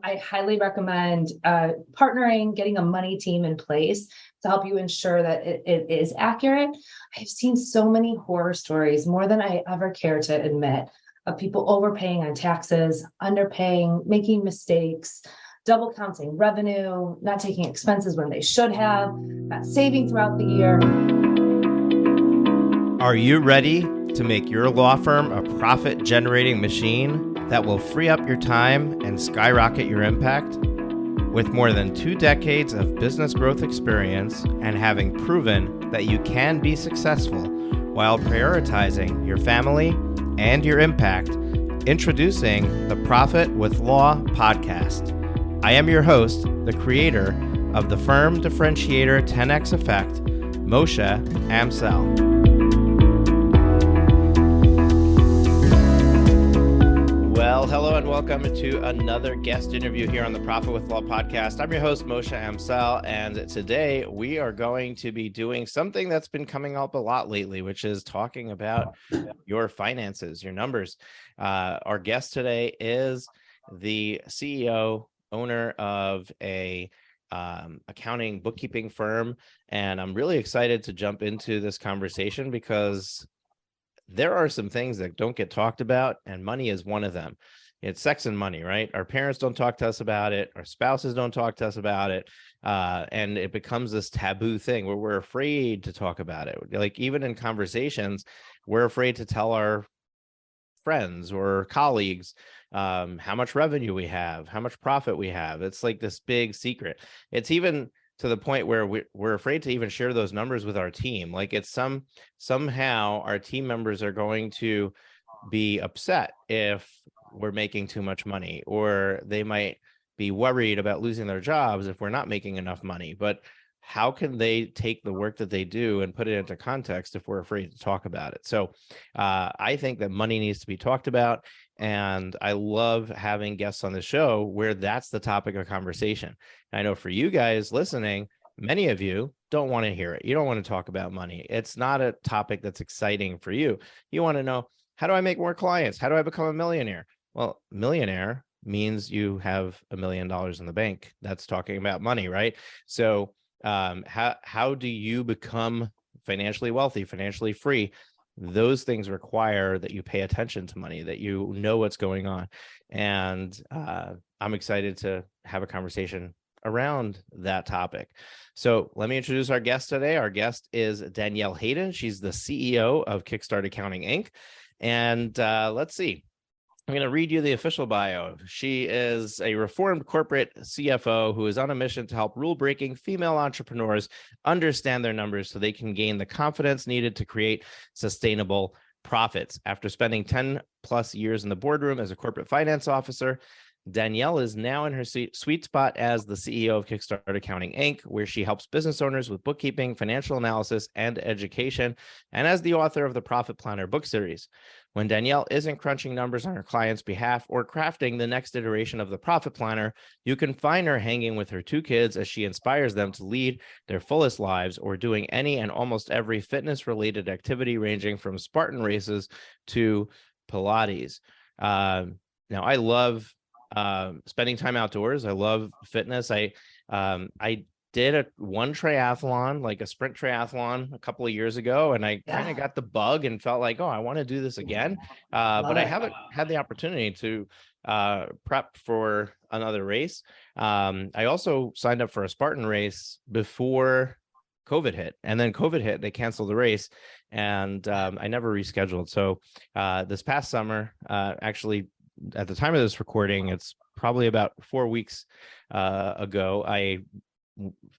I highly recommend partnering, getting a money team in place to help you ensure that it is accurate. I've seen so many horror stories, more than I ever care to admit, of people overpaying on taxes, underpaying, making mistakes, double counting revenue, not taking expenses when they should have, not saving throughout the year. Are you ready to make your law firm a profit-generating machine that will free up your time and skyrocket your impact? With more than 2 decades of business growth experience and having proven that you can be successful while prioritizing your family and your impact, introducing the Profit with Law podcast. I am your host, the creator of the Firm Differentiator 10X Effect, Moshe Amsel. Well, hello and welcome to another guest interview here on the Profit with Law podcast. I'm your host, Moshe Amsel, and today we are going to be doing something that's been coming up a lot lately, which is talking about your finances, your numbers. Our guest today is the CEO, owner of a accounting bookkeeping firm, and I'm really excited to jump into this conversation because there are some things that don't get talked about, and money is one of them. It's sex and money, right? Our parents don't talk to us about it. Our spouses don't talk to us about it. And it becomes this taboo thing where we're afraid to talk about it. Like even in conversations, we're afraid to tell our friends or colleagues how much revenue we have, how much profit we have. It's like this big secret. It's even to the point where we're afraid to even share those numbers with our team. Like it's somehow our team members are going to be upset if we're making too much money, or they might be worried about losing their jobs if we're not making enough money. But how can they take the work that they do and put it into context if we're afraid to talk about it? So I think that money needs to be talked about. And I love having guests on the show where that's the topic of conversation. And I know for you guys listening, many of you don't want to hear it. You don't want to talk about money. It's not a topic that's exciting for you. You want to know, how do I make more clients? How do I become a millionaire? Well, millionaire means you have $1 million in the bank. That's talking about money, right? So how do you become financially wealthy, financially free? Those things require that you pay attention to money, that you know what's going on. And I'm excited to have a conversation around that topic. So let me introduce our guest today. Our guest is Danielle Hayden. She's the CEO of Kickstart Accounting, Inc. And let's see. I'm going to read you the official bio. She is a reformed corporate CFO who is on a mission to help rule-breaking female entrepreneurs understand their numbers so they can gain the confidence needed to create sustainable profits. After spending 10 plus years in the boardroom as a corporate finance officer, Danielle is now in her sweet spot as the CEO of Kickstart Accounting, Inc., where she helps business owners with bookkeeping, financial analysis, and education, and as the author of the Profit Planner book series. When Danielle isn't crunching numbers on her client's behalf or crafting the next iteration of the Profit Planner, you can find her hanging with her 2 kids as she inspires them to lead their fullest lives or doing any and almost every fitness-related activity ranging from Spartan races to Pilates. Now, I love spending time outdoors. I love fitness. I did one triathlon, like a sprint triathlon a couple of years ago, and I kind of got the bug and felt like, oh, I want to do this again. But I haven't had the opportunity to prep for another race. I also signed up for a Spartan race before COVID hit, and then COVID hit, they canceled the race, and I never rescheduled. So this past summer, actually, at the time of this recording, it's probably about 4 weeks ago, I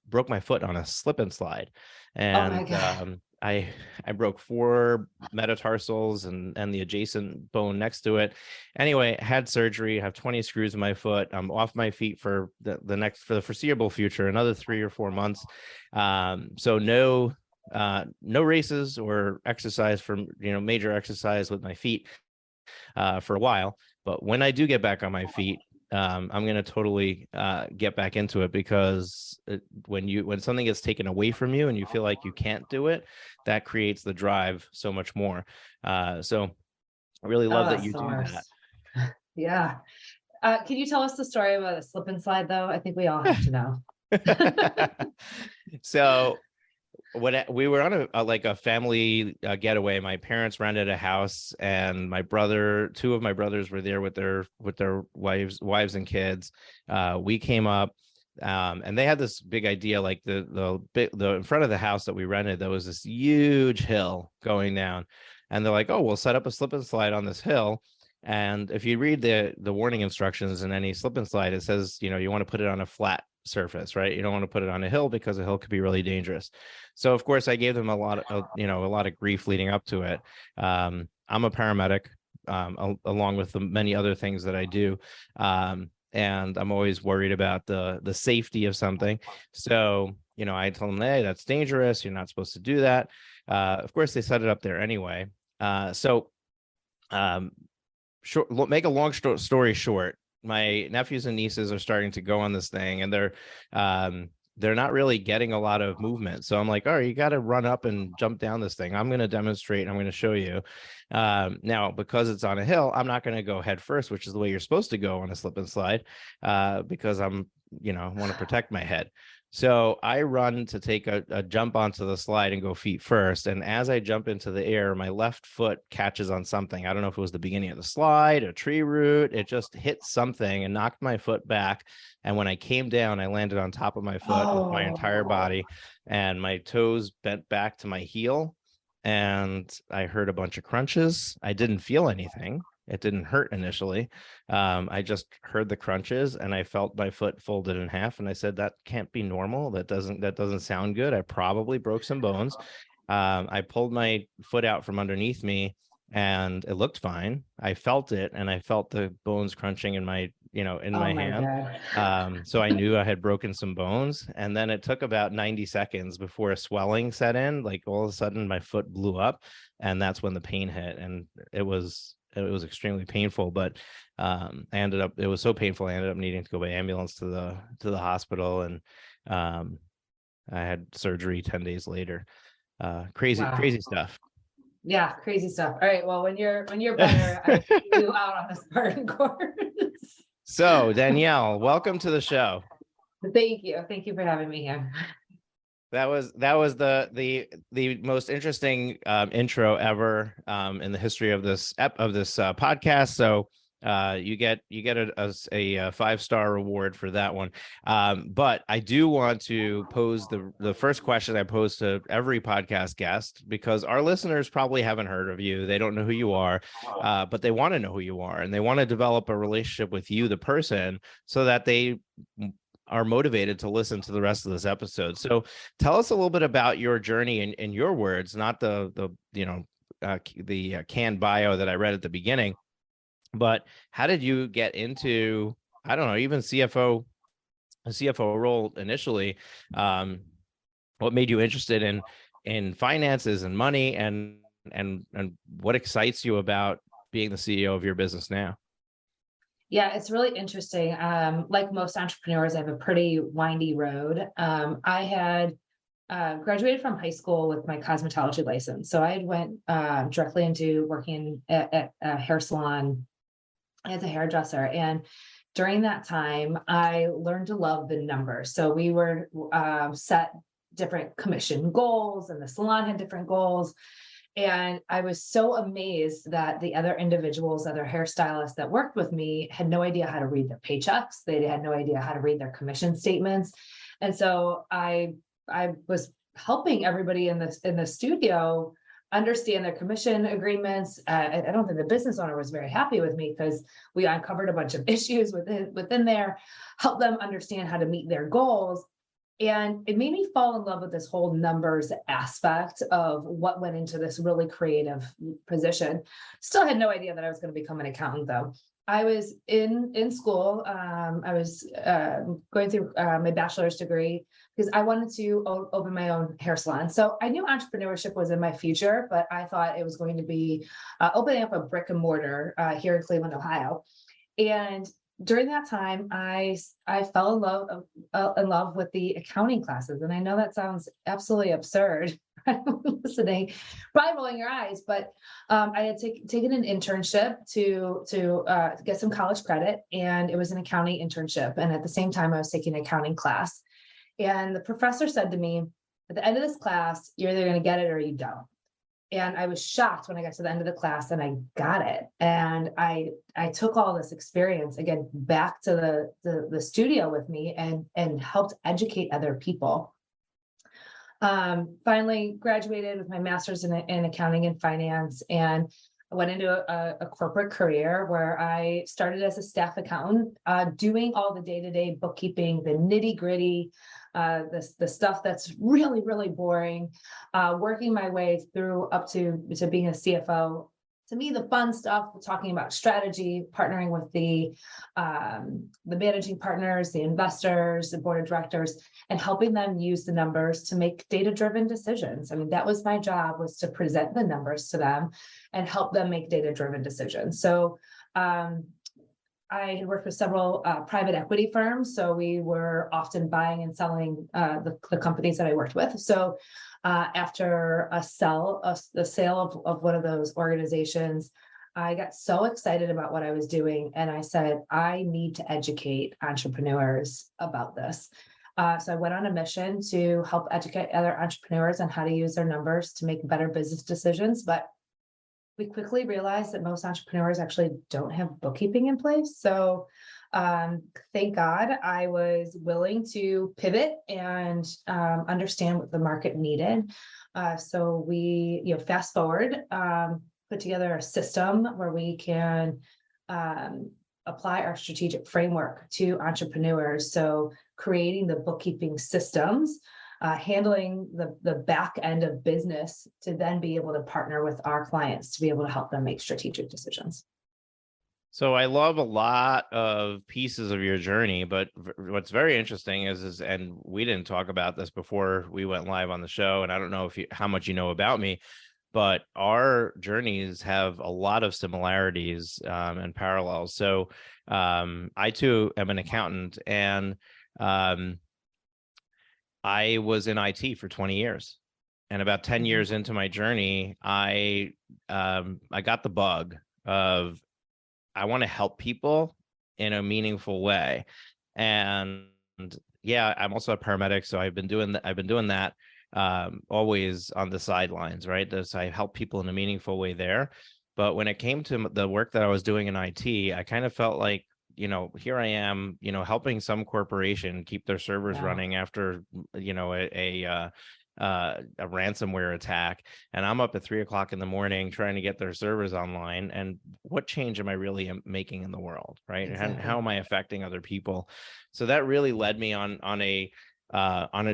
broke my foot on a slip and slide, and I broke 4 metatarsals and the adjacent bone next to it. Anyway, had surgery, have 20 screws in my foot. I'm off my feet for the foreseeable future, another 3 or 4 months. So no races or exercise from major exercise with my feet for a while. But when I do get back on my feet, I'm going to totally get back into it, because when something gets taken away from you and you feel like you can't do it, that creates the drive so much more. So I really love that you do that. Yeah. Can you tell us the story about a slip and slide though? I think we all have to know. So when we were on a family getaway, my parents rented a house, and two of my brothers were there with their wives and kids. We came up, and they had this big idea, like the in front of the house that we rented, there was this huge hill going down, and they're like, "Oh, we'll set up a slip and slide on this hill." And if you read the warning instructions in any slip and slide, it says, you want to put it on a flat surface, right? You don't want to put it on a hill because a hill could be really dangerous. So of course I gave them a lot of grief leading up to it. I'm a paramedic, along with the many other things that I do. And I'm always worried about the safety of something. So, I told them, hey, that's dangerous. You're not supposed to do that. Of course they set it up there anyway. Make a long story short, my nephews and nieces are starting to go on this thing, and they're not really getting a lot of movement. So I'm like, all right, you got to run up and jump down this thing. I'm going to demonstrate, and I'm going to show you. Now, because it's on a hill, I'm not going to go head first, which is the way you're supposed to go on a slip and slide, because I'm, want to protect my head. So I run to take a jump onto the slide and go feet first. And as I jump into the air, my left foot catches on something. I don't know if it was the beginning of the slide, a tree root. It just hit something and knocked my foot back. And when I came down, I landed on top of my foot with my entire body, and my toes bent back to my heel. And I heard a bunch of crunches. I didn't feel anything. It didn't hurt initially. I just heard the crunches, and I felt my foot folded in half. And I said, that can't be normal. That doesn't sound good. I probably broke some bones. I pulled my foot out from underneath me, and it looked fine. I felt it, and I felt the bones crunching in my hand. So I knew I had broken some bones. And then it took about 90 seconds before a swelling set in. Like all of a sudden my foot blew up, and that's when the pain hit. And it was extremely painful, but it was so painful, I ended up needing to go by ambulance to the hospital. And I had surgery 10 days later. Crazy stuff. Yeah, crazy stuff. All right, well, when you're better, I see you out on the Spartan course. So Danielle, welcome to the show. Thank you for having me here. That was the most interesting intro ever in the history of this podcast. So you get a 5-star reward for that one. But I do want to pose the first question I pose to every podcast guest, because our listeners probably haven't heard of you. They don't know who you are, but they want to know who you are, and they want to develop a relationship with you, the person, so that they are motivated to listen to the rest of this episode. So tell us a little bit about your journey in your words, not the canned bio that I read at the beginning, but how did you get into, I don't know, even a CFO role initially? What made you interested in finances and money, and what excites you about being the CEO of your business now? Yeah, it's really interesting. Like most entrepreneurs, I have a pretty windy road. I had graduated from high school with my cosmetology license. So I went directly into working at a hair salon as a hairdresser. And during that time, I learned to love the numbers. So we were set different commission goals, and the salon had different goals. And I was so amazed that the other individuals, other hairstylists that worked with me, had no idea how to read their paychecks. They had no idea how to read their commission statements. And so I was helping everybody in the studio understand their commission agreements. I don't think the business owner was very happy with me, because we uncovered a bunch of issues within there, helped them understand how to meet their goals. And it made me fall in love with this whole numbers aspect of what went into this really creative position. Still had no idea that I was going to become an accountant, though. I was in school. I was going through my bachelor's degree because I wanted to open my own hair salon. So I knew entrepreneurship was in my future, but I thought it was going to be opening up a brick and mortar here in Cleveland, Ohio. And during that time, I fell in love with the accounting classes. And I know that sounds absolutely absurd, listening, probably rolling your eyes, but I had taken an internship to get some college credit, and it was an accounting internship. And at the same time, I was taking an accounting class. And the professor said to me, at the end of this class, you're either going to get it or you don't. And I was shocked when I got to the end of the class and I got it. And I took all this experience again back to the studio with me and helped educate other people. Finally graduated with my master's in accounting and finance, and I went into a corporate career where I started as a staff accountant, doing all the day-to-day bookkeeping, the nitty-gritty, the stuff that's really, really boring, working my way through up to being a CFO. To me, the fun stuff, talking about strategy, partnering with the managing partners, the investors, the board of directors, and helping them use the numbers to make data-driven decisions. I mean, that was my job, was to present the numbers to them and help them make data-driven decisions. So I had worked with several private equity firms, so we were often buying and selling the companies that I worked with. So after the sale of one of those organizations, I got so excited about what I was doing, and I said, I need to educate entrepreneurs about this. So I went on a mission to help educate other entrepreneurs on how to use their numbers to make better business decisions. But we quickly realized that most entrepreneurs actually don't have bookkeeping in place. So thank God I was willing to pivot and understand what the market needed. So we, fast forward, put together a system where we can apply our strategic framework to entrepreneurs. So creating the bookkeeping systems, handling the back end of business to then be able to partner with our clients to be able to help them make strategic decisions. So I love a lot of pieces of your journey, but what's very interesting is, and we didn't talk about this before we went live on the show, and I don't know how much you know about me, but our journeys have a lot of similarities and parallels. So I too am an accountant, and I was in IT for 20 years. And about 10 years into my journey, I got the bug of, I want to help people in a meaningful way. And yeah, I'm also a paramedic, so I've been doing that always on the sidelines, right? So I help people in a meaningful way there. But when it came to the work that I was doing in IT, I kind of felt like, here I am, helping some corporation keep their servers running after, a ransomware attack, and I'm up at 3:00 in the morning trying to get their servers online. And what change am I really making in the world, right? Exactly. And how am I affecting other people? So that really led me on a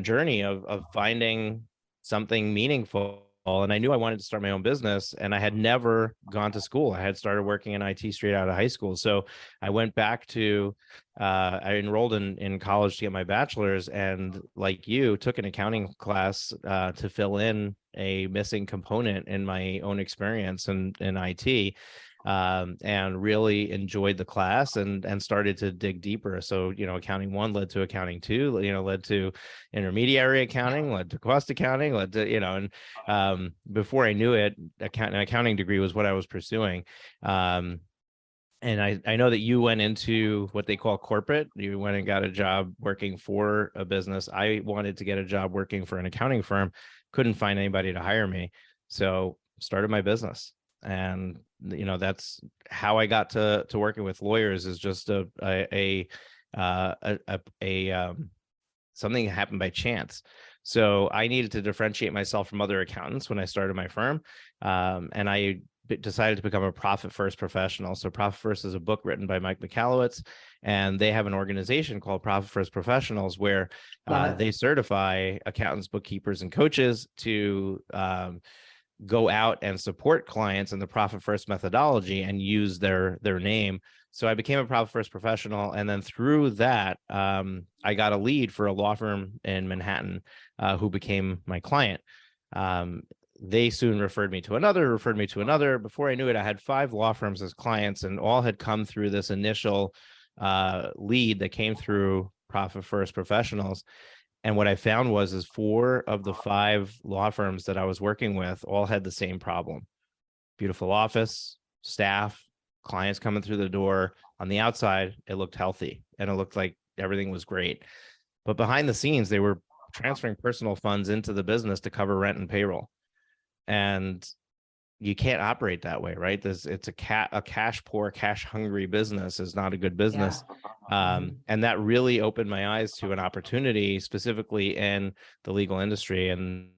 journey of finding something meaningful. And I knew I wanted to start my own business, and I had never gone to school. I had started working in IT straight out of high school. So I went back to, I enrolled in college to get my bachelor's, and like you, took an accounting class to fill in a missing component in my own experience in IT. And really enjoyed the class and started to dig deeper. So, accounting 1 led to accounting 2, led to intermediary accounting, led to cost accounting, led to, and before I knew it, an accounting degree was what I was pursuing. And I know that you went into what they call corporate. You went and got a job working for a business. I wanted to get a job working for an accounting firm, couldn't find anybody to hire me. So started my business. And that's how I got to working with lawyers, is just something that happened by chance. So I needed to differentiate myself from other accountants when I started my firm, and I decided to become a Profit First professional. So Profit First is a book written by Mike Michalowicz, and they have an organization called Profit First Professionals where they certify accountants, bookkeepers, and coaches to go out and support clients in the Profit First methodology and use their name. So I became a Profit First professional. And then through that, I got a lead for a law firm in Manhattan who became my client. They soon referred me to another. Before I knew it, I had 5 law firms as clients, and all had come through this initial lead that came through Profit First Professionals. And what I found is 4 of the 5 law firms that I was working with all had the same problem. Beautiful office, staff, clients coming through the door. On the outside, it looked healthy and it looked like everything was great. But behind the scenes, they were transferring personal funds into the business to cover rent and payroll. And you can't operate that way, right? It's a cash poor, cash hungry business is not a good business. And that really opened my eyes to an opportunity specifically in the legal industry. And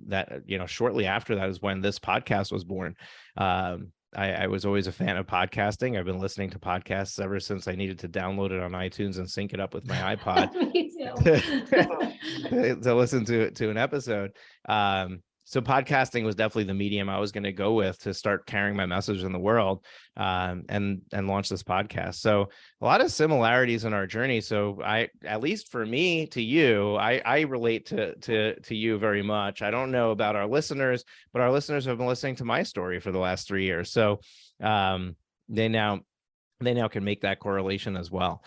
that, shortly after that is when this podcast was born. I was always a fan of podcasting. I've been listening to podcasts ever since I needed to download it on iTunes and sync it up with my iPod Me too. to listen to an episode. So podcasting was definitely the medium I was going to go with to start carrying my message in the world, and launch this podcast. So a lot of similarities in our journey. So at least for me to you, I relate to you very much. I don't know about our listeners, but our listeners have been listening to my story for the last 3 years. So they now can make that correlation as well.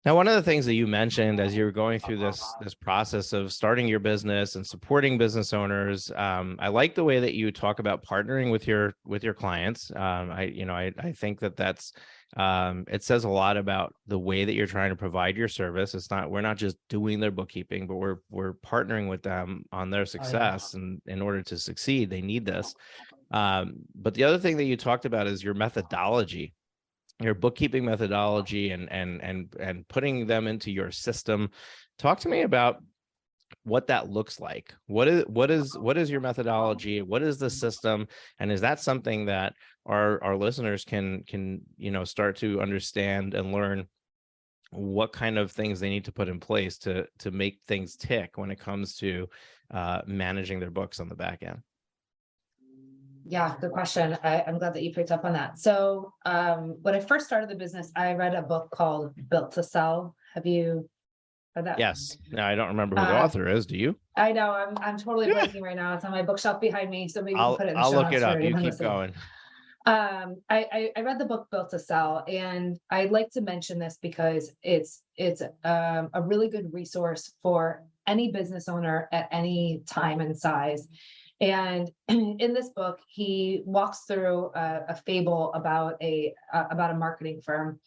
Now, one of the things that you mentioned as you were going through this process of starting your business and supporting business owners, I like the way that you talk about partnering with your clients. I think that's it says a lot about the way that you're trying to provide your service. We're not just doing their bookkeeping, but we're partnering with them on their success, and in order to succeed, they need this. But the other thing that you talked about is your methodology. Your bookkeeping methodology and putting them into your system. Talk to me about what that looks like. What is your methodology? What is the system? And is that something that our listeners can start to understand and learn what kind of things they need to put in place to make things tick when it comes to managing their books on the back end? Yeah, good question. I'm glad that you picked up on that. So when I first started the business, I read a book called Built to Sell. Have you read that? Yes. No, I don't remember who the author is. Do you? I know. I'm totally blanking right now. It's on my bookshelf behind me. So maybe you can put it in the I'll show look notes it up. for You anyone keep listening. going. I read the book Built to Sell, and I like to mention this because it's a really good resource for any business owner at any time and size. And in this book, he walks through a fable about a marketing firm,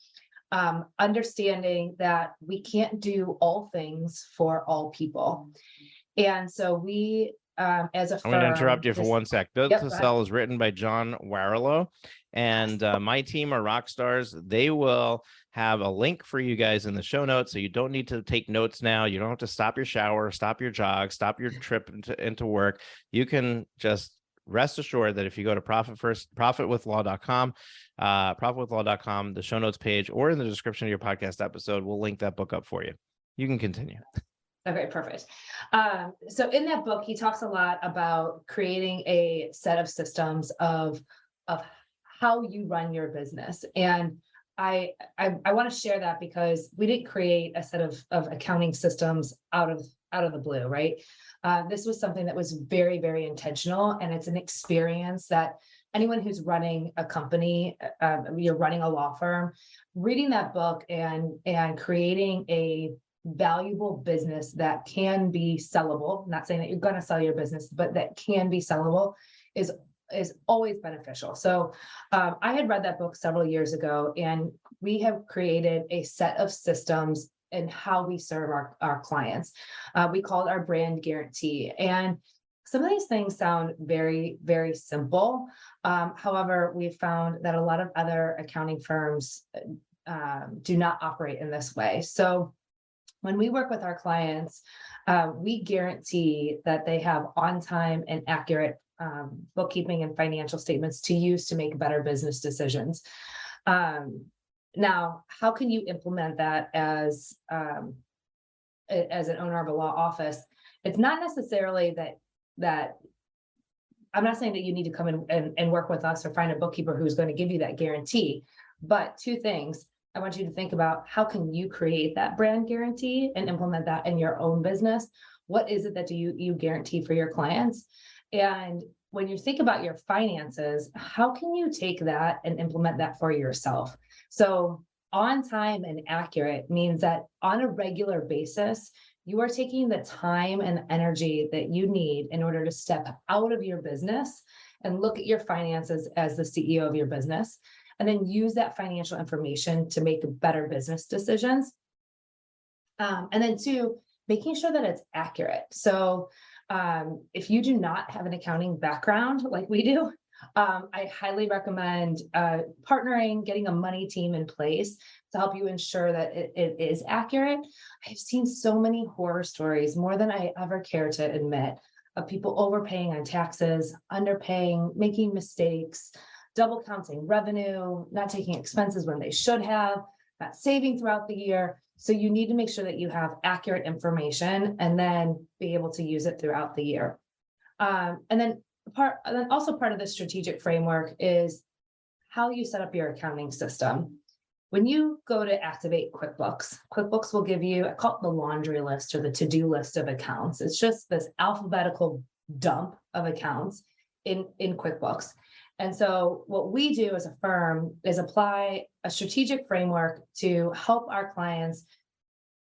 understanding that we can't do all things for all people. And so we, as a firm, I'm going to interrupt you for 1 sec. Built to Sell is written by John Warrillow, and my team are rock stars. They will have a link for you guys in the show notes, so you don't need to take notes now. You don't have to stop your shower, stop your jog, stop your trip into work. You can just rest assured that if you go to profitwithlaw.com, the show notes page, or in the description of your podcast episode, we'll link that book up for you. You can continue. Okay, perfect. So in that book, he talks a lot about creating a set of systems of how you run your business. And I want to share that because we didn't create a set of accounting systems out of the blue, right? This was something that was very, very intentional, and it's an experience that anyone who's running a company, you're running a law firm, reading that book and creating a valuable business that can be sellable, not saying that you're going to sell your business, but that can be sellable is always beneficial. So I had read that book several years ago, and we have created a set of systems in how we serve our clients. We call it our brand guarantee. And some of these things sound very, very simple. However, we've found that a lot of other accounting firms do not operate in this way. So when we work with our clients, we guarantee that they have on-time and accurate bookkeeping and financial statements to use to make better business decisions. Now, how can you implement that as an owner of a law office? It's not necessarily that I'm not saying that you need to come in and work with us or find a bookkeeper who's going to give you that guarantee, but 2 things. I want you to think about how can you create that brand guarantee and implement that in your own business? What is it that you guarantee for your clients? And when you think about your finances, how can you take that and implement that for yourself? So on time and accurate means that on a regular basis, you are taking the time and energy that you need in order to step out of your business and look at your finances as the CEO of your business, and then use that financial information to make better business decisions. And then two, making sure that it's accurate. So if you do not have an accounting background like we do, I highly recommend partnering, getting a money team in place to help you ensure that it is accurate. I've seen so many horror stories, more than I ever care to admit, of people overpaying on taxes, underpaying, making mistakes, double counting revenue, not taking expenses when they should have, not saving throughout the year. So you need to make sure that you have accurate information and then be able to use it throughout the year. And then also part of the strategic framework is how you set up your accounting system. When you go to activate QuickBooks, QuickBooks will give you, I call it the laundry list or the to-do list of accounts. It's just this alphabetical dump of accounts in QuickBooks. And so what we do as a firm is apply a strategic framework to help our clients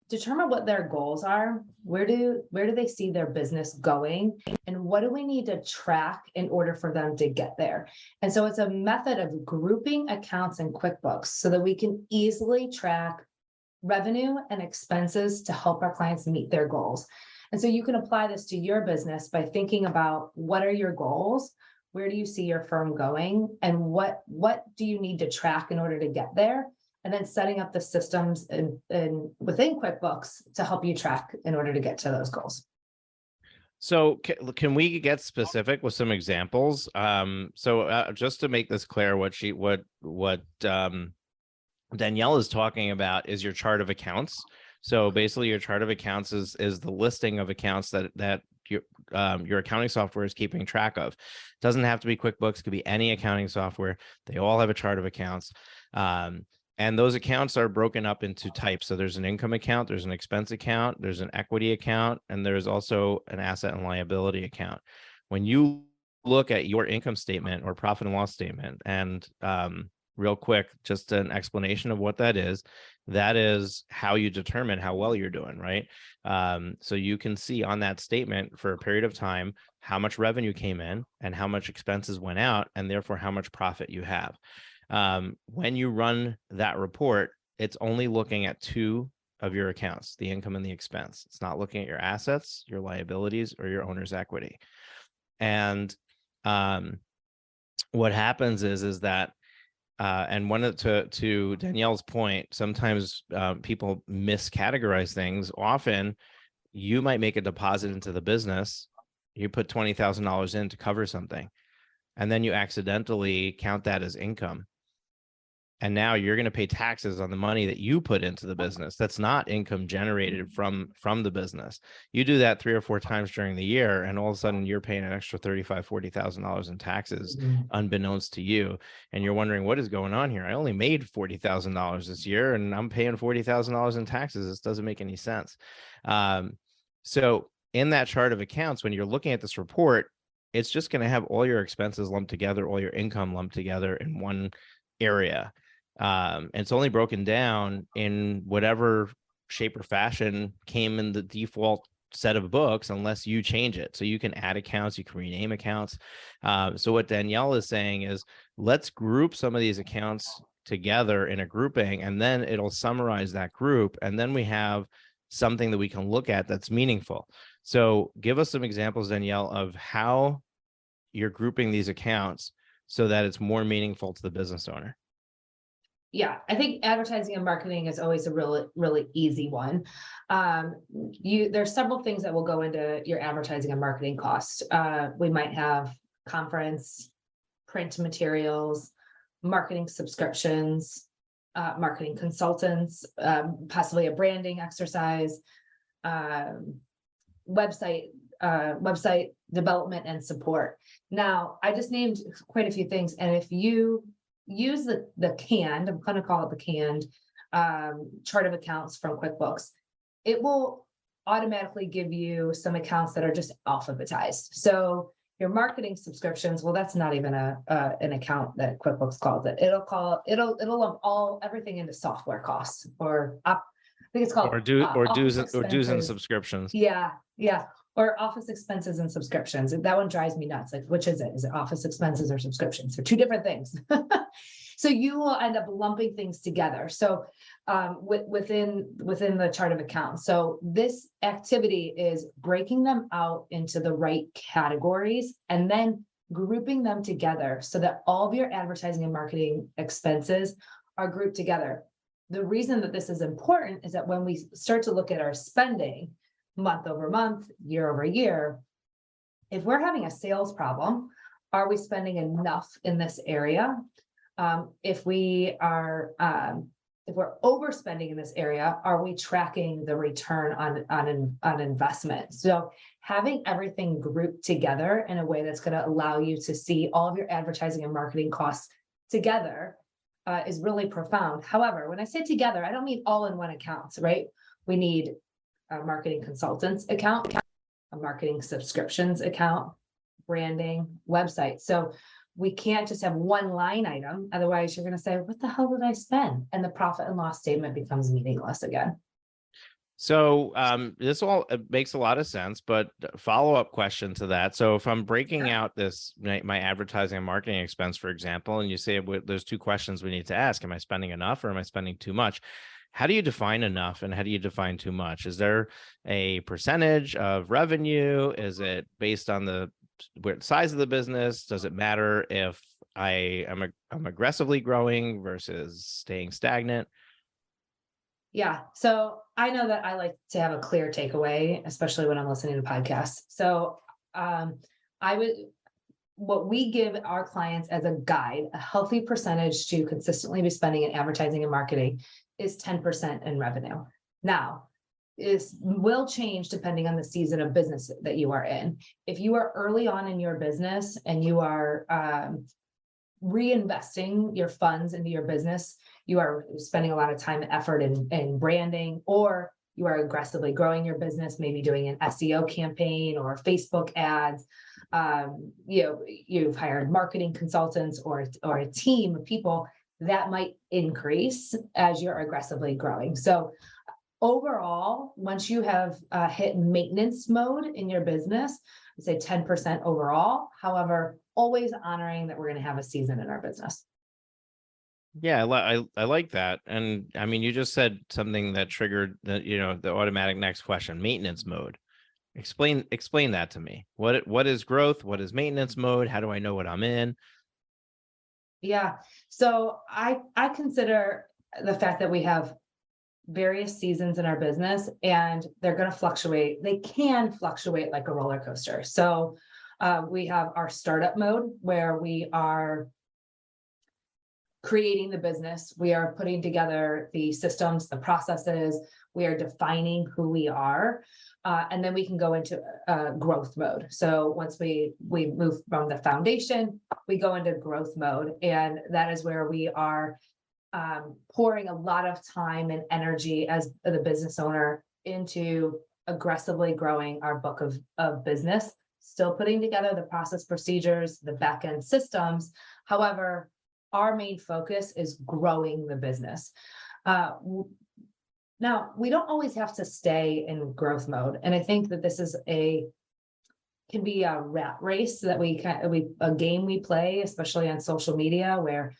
determine what their goals are, where do they see their business going, and what do we need to track in order for them to get there. And so it's a method of grouping accounts in QuickBooks so that we can easily track revenue and expenses to help our clients meet their goals. And so you can apply this to your business by thinking about what are your goals, where do you see your firm going, and what do you need to track in order to get there? And then setting up the systems within QuickBooks to help you track in order to get to those goals. So can we get specific with some examples? Just to make this clear, what Danielle is talking about is your chart of accounts. So basically, your chart of accounts is the listing of accounts that your accounting software is keeping track of. It doesn't have to be QuickBooks; it could be any accounting software. They all have a chart of accounts. And those accounts are broken up into types. So there's an income account, there's an expense account, there's an equity account, and there's also an asset and liability account. When you look at your income statement or profit and loss statement, and real quick, just an explanation of what that is how you determine how well you're doing, right? So you can see on that statement for a period of time how much revenue came in and how much expenses went out, and therefore how much profit you have. When you run that report, it's only looking at two of your accounts, the income and the expense. It's not looking at your assets, your liabilities, or your owner's equity. And what happens is that, and to Danielle's point, sometimes people miscategorize things. Often, you might make a deposit into the business. You put $20,000 in to cover something, and then you accidentally count that as income. And now you're going to pay taxes on the money that you put into the business. That's not income generated from the business. You do that 3 or 4 times during the year, and all of a sudden you're paying an extra $35,000, $40,000 in taxes, unbeknownst to you. And you're wondering, what is going on here? I only made $40,000 this year, and I'm paying $40,000 in taxes. This doesn't make any sense. So in that chart of accounts, when you're looking at this report, it's just going to have all your expenses lumped together, all your income lumped together in one area. And it's only broken down in whatever shape or fashion came in the default set of books, unless you change it. So you can add accounts, you can rename accounts. So what Danielle is saying is, let's group some of these accounts together in a grouping, and then it'll summarize that group. And then we have something that we can look at that's meaningful. So give us some examples, Danielle, of how you're grouping these accounts so that it's more meaningful to the business owner. Yeah, I think advertising and marketing is always a really, really easy one. There's several things that will go into your advertising and marketing costs. We might have conference, print materials, marketing subscriptions, marketing consultants, possibly a branding exercise, website development and support. Now, I just named quite a few things, and if you use the canned, I'm going to call it the canned chart of accounts from QuickBooks, it will automatically give you some accounts that are just alphabetized. So your marketing subscriptions, well, that's not even an account that QuickBooks calls it. It'll lump everything into software costs or think it's called dues office or dues and expenses. subscriptions. Yeah, yeah. Or office expenses and subscriptions. That one drives me nuts. Like, which is it? Is it office expenses or subscriptions? They're two different things. So you will end up lumping things together. So within the chart of accounts. So this activity is breaking them out into the right categories and then grouping them together so that all of your advertising and marketing expenses are grouped together. The reason that this is important is that when we start to look at our spending month over month, year over year, if we're having a sales problem, are we spending enough in this area? If we're overspending in this area, are we tracking the return on investment? So having everything grouped together in a way that's going to allow you to see all of your advertising and marketing costs together is really profound. However, when I say together, I don't mean all in one account, right? We need a marketing consultants account, a marketing subscriptions account, branding, website. So we can't just have one line item. Otherwise, you're going to say, what the hell did I spend? And the profit and loss statement becomes meaningless again. So this all makes a lot of sense, but follow-up question to that. So if I'm breaking out my advertising and marketing expense, for example, and you say there's two questions we need to ask, am I spending enough or am I spending too much? How do you define enough and how do you define too much? Is there a percentage of revenue? Is it based on the size of the business? Does it matter if I'm aggressively growing versus staying stagnant? Yeah. So I know that I like to have a clear takeaway, especially when I'm listening to podcasts. So what we give our clients as a guide, a healthy percentage to consistently be spending in advertising and marketing is 10% in revenue. Now, this will change depending on the season of business that you are in. If you are early on in your business and you are reinvesting your funds into your business, you are spending a lot of time and effort in branding, or you are aggressively growing your business, maybe doing an SEO campaign or Facebook ads. You've hired marketing consultants or a team of people that might increase as you're aggressively growing. So overall, once you have hit maintenance mode in your business, I'd say 10% overall. However, always honoring that we're going to have a season in our business. Yeah, I like that. And I mean, you just said something that triggered the automatic next question, maintenance mode. Explain that to me. What is growth? What is maintenance mode? How do I know what I'm in? Yeah. So I consider the fact that we have various seasons in our business and they're going to fluctuate. They can fluctuate like a roller coaster. So we have our startup mode where we are creating the business. We are putting together the systems, the processes. We are defining who we are. And then we can go into growth mode. So once we move from the foundation, we go into growth mode. And that is where we are pouring a lot of time and energy as the business owner into aggressively growing our book of business, still putting together the process procedures, the back end systems. However, our main focus is growing the business. Now, we don't always have to stay in growth mode. And I think that this is can be a rat race that a game we play, especially on social media, where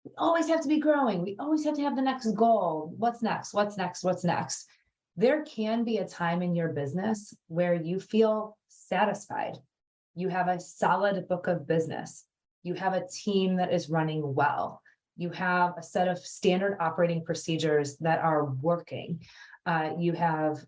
we always have to be growing. We always have to have the next goal. What's next? What's next? What's next? There can be a time in your business where you feel satisfied. You have a solid book of business. You have a team that is running well. You have a set of standard operating procedures that are working. You have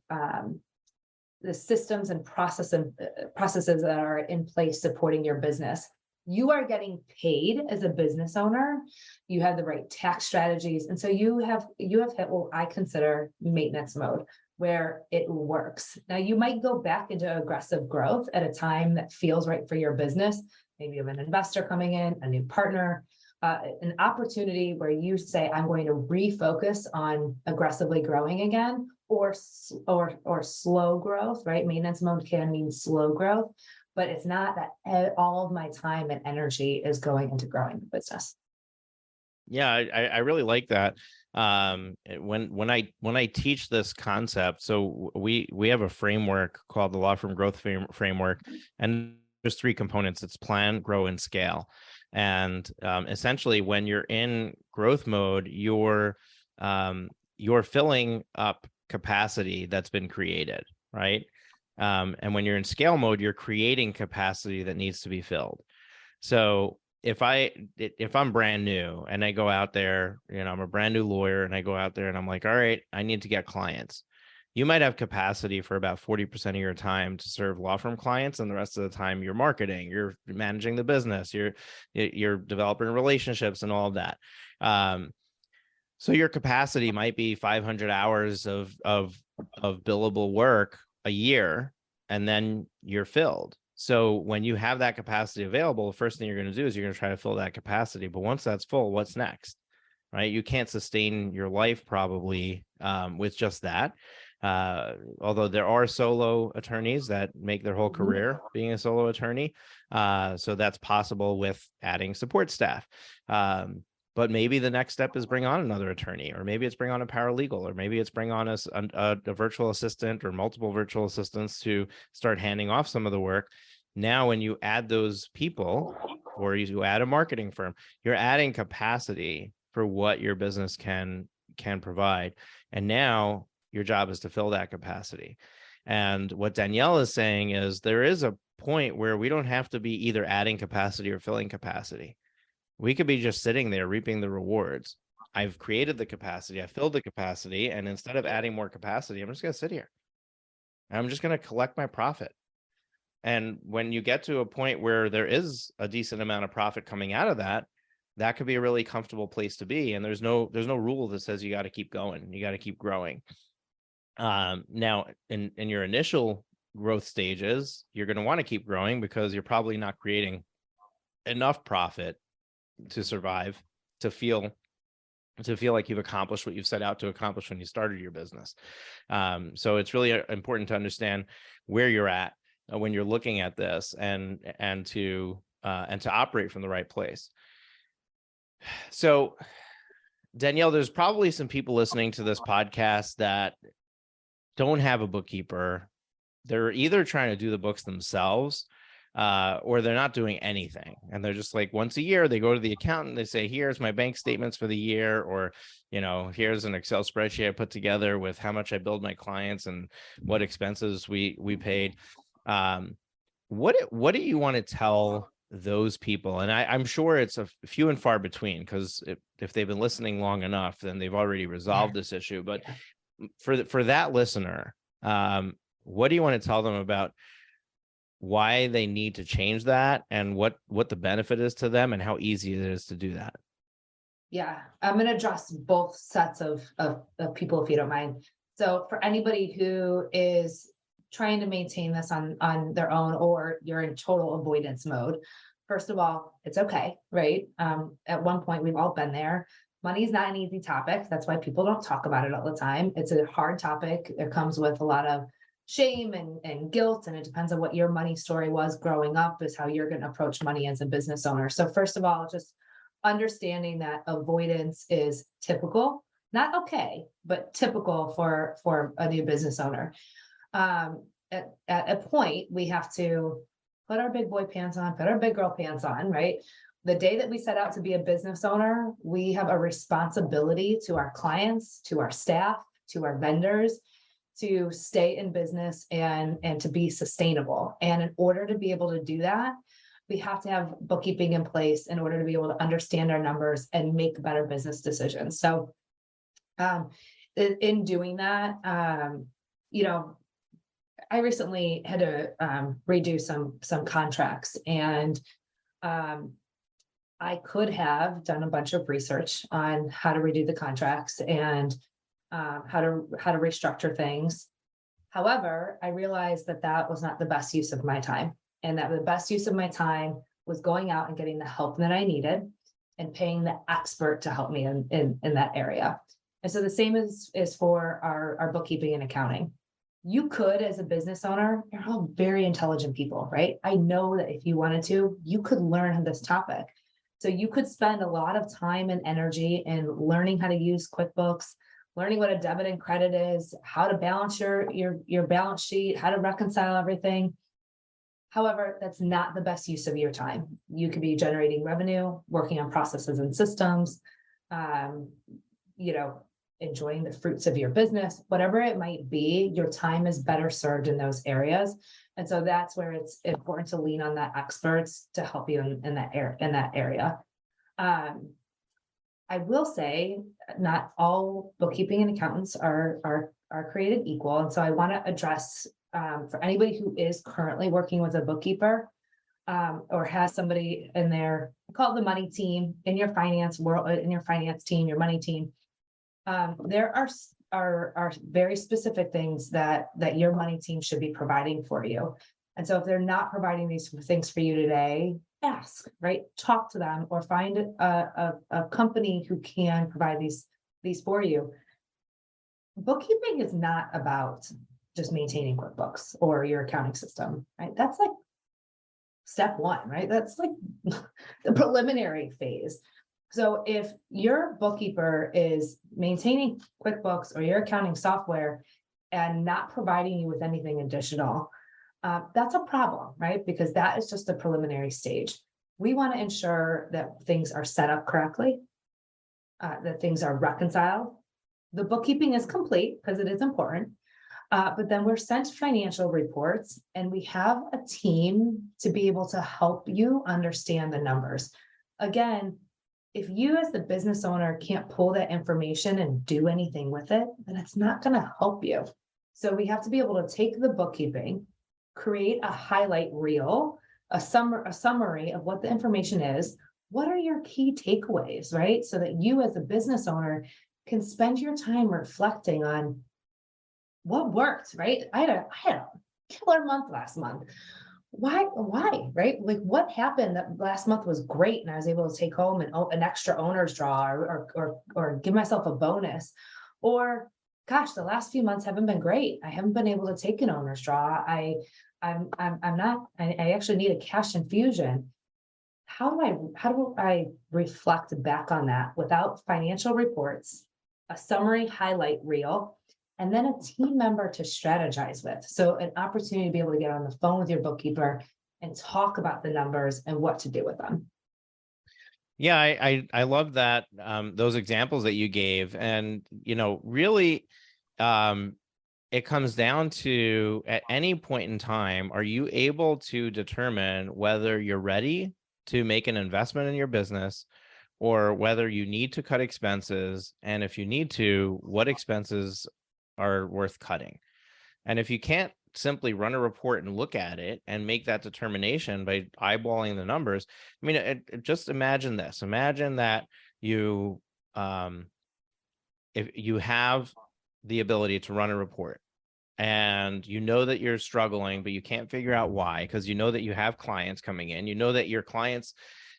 the systems and processes that are in place supporting your business. You are getting paid as a business owner. You have the right tax strategies. And so you have hit what I consider maintenance mode, where it works. Now you might go back into aggressive growth at a time that feels right for your business. Maybe you have an investor coming in, a new partner, an opportunity where you say, I'm going to refocus on aggressively growing again, or slow growth, right? Maintenance mode can mean slow growth, but it's not that all of my time and energy is going into growing the business. Yeah, I really like that. When I teach this concept, so we have a framework called the Law Firm Growth Framework, and there's three components. It's plan, grow, and scale. And essentially, when you're in growth mode, you're filling up capacity that's been created, right? And when you're in scale mode, you're creating capacity that needs to be filled. So if I'm brand new and I go out there, I'm a brand new lawyer and I go out there and I'm like, all right, I need to get clients. You might have capacity for about 40% of your time to serve law firm clients, and the rest of the time you're marketing, you're managing the business, you're developing relationships and all of that. So your capacity might be 500 hours of billable work a year, and then you're filled. So when you have that capacity available, the first thing you're going to do is you're going to try to fill that capacity. But once that's full, what's next? Right? You can't sustain your life probably with just that. Although there are solo attorneys that make their whole career being a solo attorney. So that's possible with adding support staff. But maybe the next step is bring on another attorney, or maybe it's bring on a paralegal, or maybe it's bring on a virtual assistant or multiple virtual assistants to start handing off some of the work. Now, when you add those people, or you add a marketing firm, you're adding capacity for what your business can provide. And now your job is to fill that capacity. And what Danielle is saying is there is a point where we don't have to be either adding capacity or filling capacity. We could be just sitting there reaping the rewards. I've created the capacity, I filled the capacity, and instead of adding more capacity, I'm just going to sit here. I'm just going to collect my profit. And when you get to a point where there is a decent amount of profit coming out of that, that could be a really comfortable place to be. And there's no rule that says you got to keep going, you got to keep growing. Now, in your initial growth stages, you're going to want to keep growing because you're probably not creating enough profit to survive, to feel like you've accomplished what you've set out to accomplish when you started your business. So it's really important to understand where you're at when you're looking at this, and to operate from the right place. So Danielle, there's probably some people listening to this podcast that don't have a bookkeeper. They're either trying to do the books themselves, or they're not doing anything. And they're just like, once a year, they go to the accountant, they say, here's my bank statements for the year, or, here's an Excel spreadsheet I put together with how much I billed my clients and what expenses we paid. What do you want to tell those people? And I'm sure it's a few and far between, because if they've been listening long enough, then they've already resolved this issue. But for that listener, what do you want to tell them about why they need to change that, and what the benefit is to them, and how easy it is to do that? Yeah, I'm going to address both sets of people, if you don't mind. So for anybody who is trying to maintain this on their own, or you're in total avoidance mode, first of all, it's okay, right? At one point, we've all been there. Money is not an easy topic. That's why people don't talk about it all the time. It's a hard topic. It comes with a lot of shame and guilt, and it depends on what your money story was growing up, is how you're going to approach money as a business owner. So first of all, just understanding that avoidance is typical, not okay, but typical for a new business owner. At a point, we have to put our big boy pants on, put our big girl pants on, right? The day that we set out to be a business owner, we have a responsibility to our clients, to our staff, to our vendors, to stay in business and to be sustainable. And in order to be able to do that, we have to have bookkeeping in place in order to be able to understand our numbers and make better business decisions. So in doing that, I recently had to redo some contracts, and I could have done a bunch of research on how to redo the contracts and how to restructure things. However, I realized that was not the best use of my time, and that the best use of my time was going out and getting the help that I needed and paying the expert to help me in that area. And so the same is for our bookkeeping and accounting. You could, as a business owner, you're all very intelligent people, right? I know that if you wanted to, you could learn this topic. So you could spend a lot of time and energy in learning how to use QuickBooks, learning what a debit and credit is, how to balance your balance sheet, how to reconcile everything. However, that's not the best use of your time. You could be generating revenue, working on processes and systems, um, you know, enjoying the fruits of your business, whatever it might be, your time is better served in those areas. And so that's where it's important to lean on that experts to help you in that area. I will say not all bookkeeping and accountants are created equal. And so I want to address for anybody who is currently working with a bookkeeper or has somebody in their, I call it the money team, in your finance world, in your finance team, your money team. There are very specific things that your money team should be providing for you. And so if they're not providing these things for you today, ask, right? Talk to them or find a company who can provide these for you. Bookkeeping is not about just maintaining QuickBooks or your accounting system, right? That's like step one, right? That's like the preliminary phase. So if your bookkeeper is maintaining QuickBooks or your accounting software and not providing you with anything additional, that's a problem, right? Because that is just a preliminary stage. We want to ensure that things are set up correctly, that things are reconciled. The bookkeeping is complete because it is important, but then we're sent financial reports and we have a team to be able to help you understand the numbers. Again, if you as the business owner can't pull that information and do anything with it, then it's not going to help you. So we have to be able to take the bookkeeping, create a highlight reel, a summary of what the information is. What are your key takeaways, right? So that you as a business owner can spend your time reflecting on what worked, right? I had a killer month last month. Why, right? Like what happened that last month was great and I was able to take home an extra owner's draw or give myself a bonus, or gosh, the last few months haven't been great. I haven't been able to take an owner's draw. I actually need a cash infusion. How do I reflect back on that without financial reports, a summary highlight reel, and then a team member to strategize with? So an opportunity to be able to get on the phone with your bookkeeper and talk about the numbers and what to do with them. Yeah, I love that, those examples that you gave. And, really, it comes down to, at any point in time, are you able to determine whether you're ready to make an investment in your business or whether you need to cut expenses? And if you need to, what expenses are worth cutting? And if you can't simply run a report and look at it and make that determination by eyeballing the numbers, I mean, just imagine this. Imagine that you, if you have the ability to run a report and you know that you're struggling, but you can't figure out why, because you know that you have clients coming in, you know that your clients,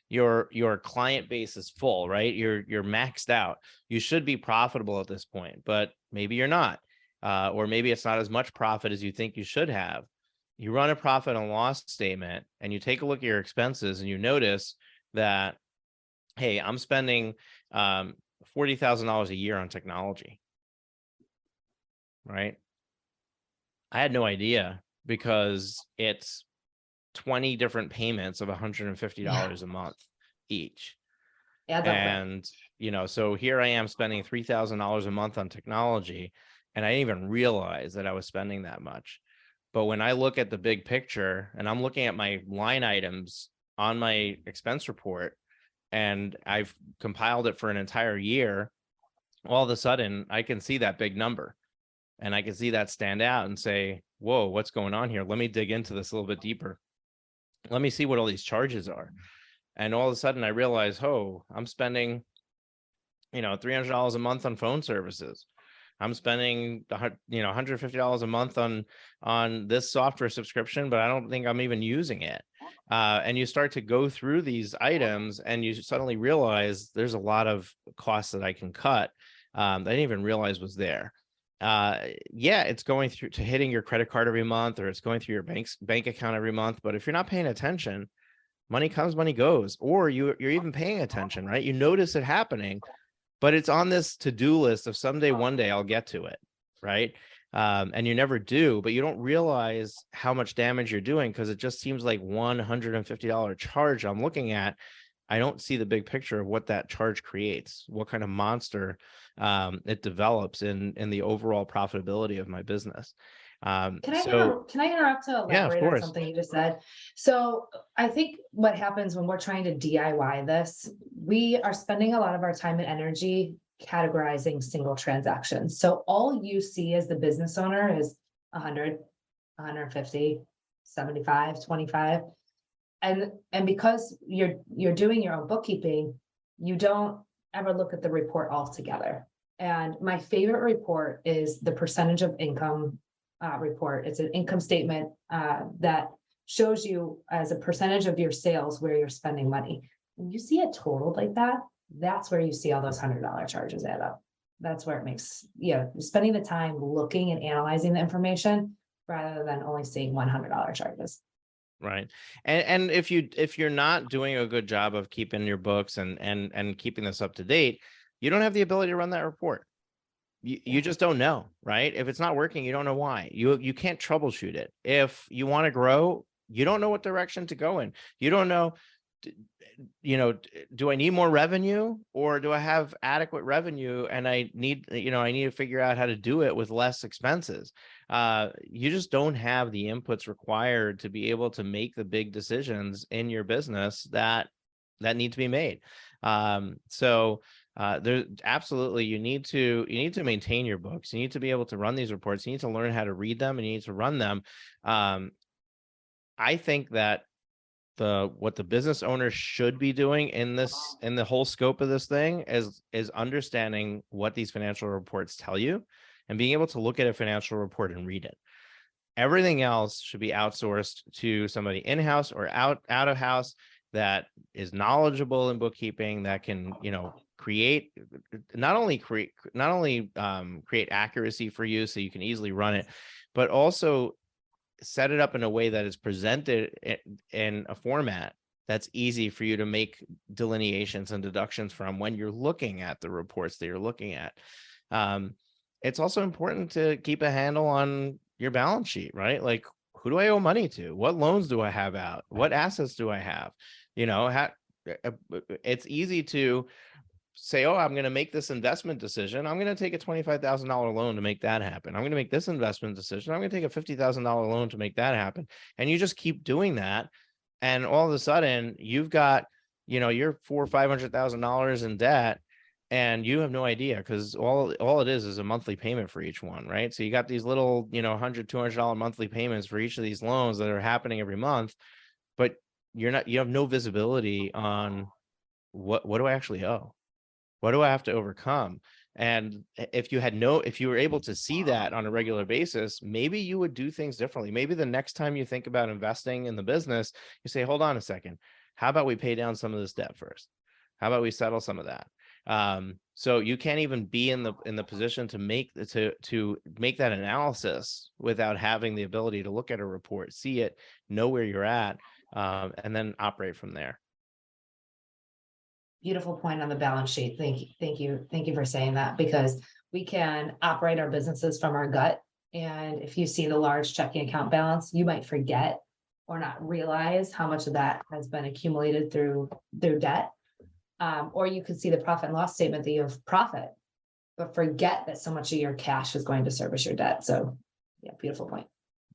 your client base is full, right? You're maxed out. You should be profitable at this point, but maybe you're not. Or maybe it's not as much profit as you think you should have. You run a profit and loss statement and you take a look at your expenses and you notice that, hey, I'm spending $40,000 a year on technology, right? I had no idea because it's 20 different payments of $150 a month each. And, so here I am spending $3,000 a month on technology, and I didn't even realize that I was spending that much. But when I look at the big picture and I'm looking at my line items on my expense report, and I've compiled it for an entire year, all of a sudden I can see that big number and I can see that stand out and say, whoa, what's going on here? Let me dig into this a little bit deeper. Let me see what all these charges are. And all of a sudden I realize, oh, I'm spending, $300 a month on phone services. I'm spending, $150 a month on this software subscription, but I don't think I'm even using it. And you start to go through these items and you suddenly realize there's a lot of costs that I can cut that I didn't even realize was there. It's going through to hitting your credit card every month, or it's going through your bank account every month. But if you're not paying attention, money comes, money goes, or you're even paying attention, right? You notice it happening, but it's on this to-do list of someday, one day I'll get to it, right? And you never do, but you don't realize how much damage you're doing because it just seems like $150 charge I'm looking at. I don't see the big picture of what that charge creates, what kind of monster it develops in the overall profitability of my business. Can I interrupt to Yeah, of elaborate on course. something you just said? So I think what happens when we're trying to DIY this, we are spending a lot of our time and energy categorizing single transactions. So all you see as the business owner is 100, 150, 75, 25. And because you're doing your own bookkeeping, you don't ever look at the report altogether. And my favorite report is the percentage of income report. It's an income statement that shows you as a percentage of your sales where you're spending money. When you see it totaled like that, that's where you see all those $100 charges add up. That's where it makes, spending the time looking and analyzing the information rather than only seeing $100 charges. Right. And if you're not doing a good job of keeping your books and keeping this up to date, you don't have the ability to run that report. You just don't know, right? If it's not working, you don't know why. You can't troubleshoot it. If you want to grow, you don't know what direction to go in. You don't know, do I need more revenue or do I have adequate revenue and I need to figure out how to do it with less expenses. You just don't have the inputs required to be able to make the big decisions in your business that need to be made. There absolutely, you need to maintain your books. You need to be able to run these reports. You need to learn how to read them and you need to run them. I think that what the business owner should be doing in the whole scope of this thing is understanding what these financial reports tell you and being able to look at a financial report and read it. Everything else should be outsourced to somebody in-house or out of house that is knowledgeable in bookkeeping, that can, create accuracy for you so you can easily run it, but also set it up in a way that is presented in a format that's easy for you to make delineations and deductions from when you're looking at the reports that you're looking at. It's also important to keep a handle on your balance sheet, right? Like, who do I owe money to? What loans do I have out? What assets do I have? It's easy to say, oh, I'm going to make this investment decision. I'm going to take a $25,000 loan to make that happen. I'm going to make this investment decision. I'm going to take a $50,000 loan to make that happen. And you just keep doing that. And all of a sudden you've got, you're $400,000 or $500,000 in debt and you have no idea because all it is a monthly payment for each one, right? So you got these little, $100, $200 monthly payments for each of these loans that are happening every month, but you have no visibility on what do I actually owe? What do I have to overcome? And if you were able to see that on a regular basis, maybe you would do things differently. Maybe the next time you think about investing in the business, you say, hold on a second. How about we pay down some of this debt first? How about we settle some of that? So you can't even be in the position to make that analysis without having the ability to look at a report, see it, know where you're at, and then operate from there. Beautiful point on the balance sheet. Thank you for saying that, because we can operate our businesses from our gut. And if you see the large checking account balance, you might forget or not realize how much of that has been accumulated through debt. Or you could see the profit and loss statement that you have profit, but forget that so much of your cash is going to service your debt. So yeah, beautiful point.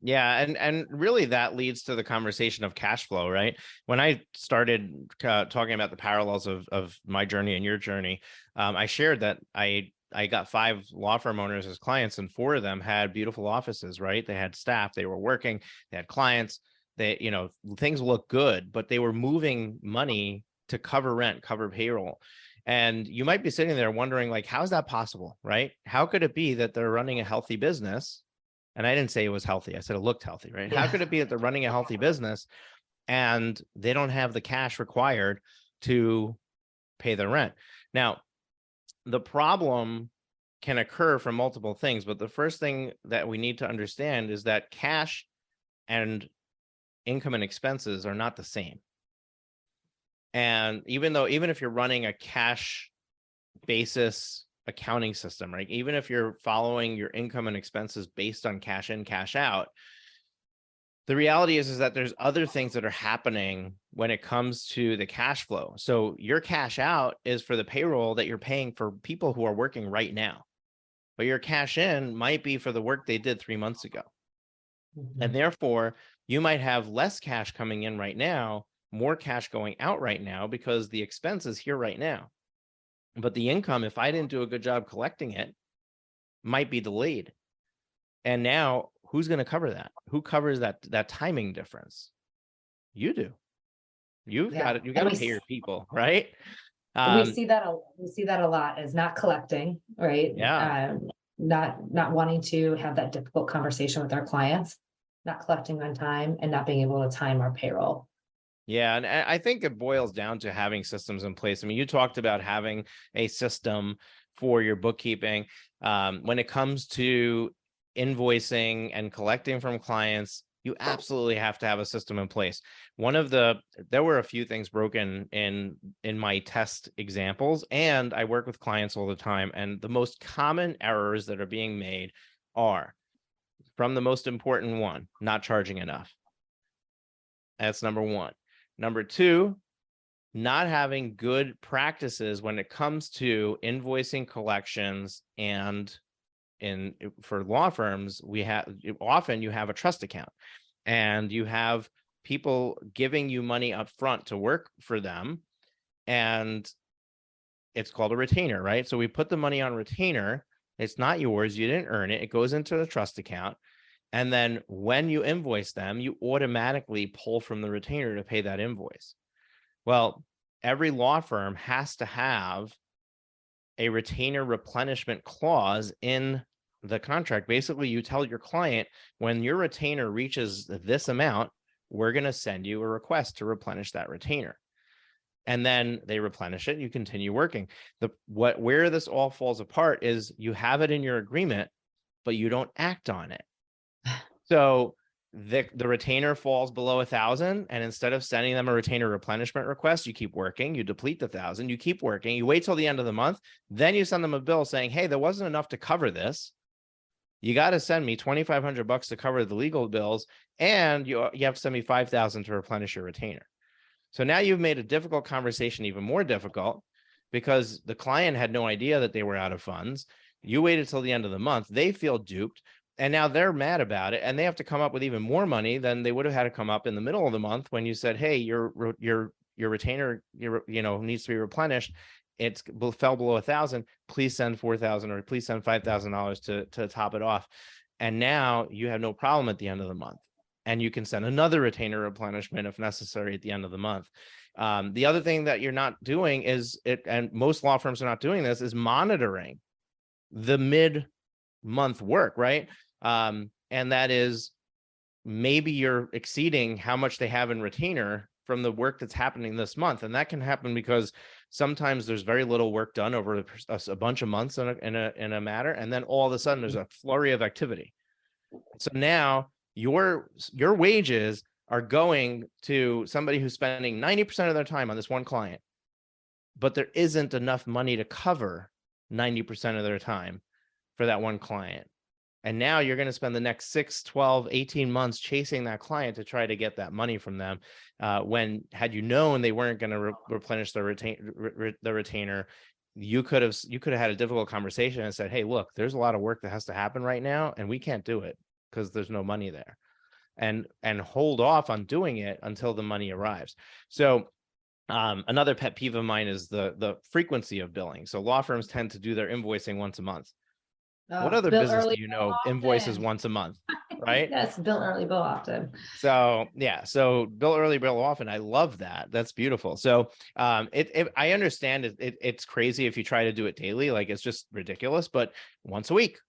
Yeah. And really that leads to the conversation of cash flow, right? When I started talking about the parallels of my journey and your journey, I shared that I got 5 law firm owners as clients and 4 of them had beautiful offices, right? They had staff, they were working, they had clients, things looked good, but they were moving money to cover rent, cover payroll. And you might be sitting there wondering, like, how's that possible, right? How could it be that they're running a healthy business? And I didn't say it was healthy. I said it looked healthy, right? Yeah. How could it be that they're running a healthy business and they don't have the cash required to pay their rent? Now, the problem can occur from multiple things, but the first thing that we need to understand is that cash and income and expenses are not the same. And even if you're running a cash basis accounting system, right? Even if you're following your income and expenses based on cash in, cash out, the reality is that there's other things that are happening when it comes to the cash flow. So your cash out is for the payroll that you're paying for people who are working right now, but your cash in might be for the work they did 3 months ago. And therefore, you might have less cash coming in right now, more cash going out right now, because the expense is here right now. But the income, if I didn't do a good job collecting it, might be delayed. And now who's going to cover that? Who covers that timing difference? You do. You got to pay your people, right? We see that a lot, is not collecting, right? Yeah. Not wanting to have that difficult conversation with our clients, not collecting on time, and not being able to time our payroll. Yeah, and I think it boils down to having systems in place. I mean, you talked about having a system for your bookkeeping. When it comes to invoicing and collecting from clients, you absolutely have to have a system in place. There were a few things broken in my test examples, and I work with clients all the time. And the most common errors that are being made are, from the most important one, not charging enough. That's number one. Number two, not having good practices when it comes to invoicing, collections, and for law firms, often you have a trust account, and you have people giving you money up front to work for them, and it's called a retainer, right? So we put the money on retainer. It's not yours. You didn't earn it. It goes into the trust account. And then when you invoice them, you automatically pull from the retainer to pay that invoice. Well, every law firm has to have a retainer replenishment clause in the contract. Basically, you tell your client, when your retainer reaches this amount, we're going to send you a request to replenish that retainer. And then they replenish it. You continue working. Where this all falls apart is you have it in your agreement, but you don't act on it. So the retainer falls below 1,000, and instead of sending them a retainer replenishment request, you keep working, you deplete the 1,000, you keep working, you wait till the end of the month, then you send them a bill saying, hey, there wasn't enough to cover this. You got to send me $2,500 to cover the legal bills, and you have to send me 5,000 to replenish your retainer. So now you've made a difficult conversation even more difficult, because the client had no idea that they were out of funds. You waited till the end of the month. They feel duped. And now they're mad about it, and they have to come up with even more money than they would have had to come up in the middle of the month when you said, hey, your retainer, needs to be replenished. It fell below 1,000. Please send 4,000, or please send $5,000 to top it off. And now you have no problem at the end of the month, and you can send another retainer replenishment if necessary at the end of the month. The other thing that you're not doing and most law firms are not doing this, is monitoring the mid-month work, right? And that is, maybe you're exceeding how much they have in retainer from the work that's happening this month. And that can happen because sometimes there's very little work done over a bunch of months in a matter. And then all of a sudden there's a flurry of activity. So now your wages are going to somebody who's spending 90% of their time on this one client, but there isn't enough money to cover 90% of their time for that one client. And now you're going to spend the next 6, 12, 18 months chasing that client to try to get that money from them. When had you known they weren't going to replenish the retainer, you could have had a difficult conversation and said, hey, look, there's a lot of work that has to happen right now, and we can't do it because there's no money there. And hold off on doing it until the money arrives. So another pet peeve of mine is the frequency of billing. So law firms tend to do their invoicing once a month. What other business do you know invoices once a month, right? Yes, bill early, bill often. So yeah, so bill early, bill often. I love that. That's beautiful. So I understand it's crazy if you try to do it daily, like it's just ridiculous. But once a week.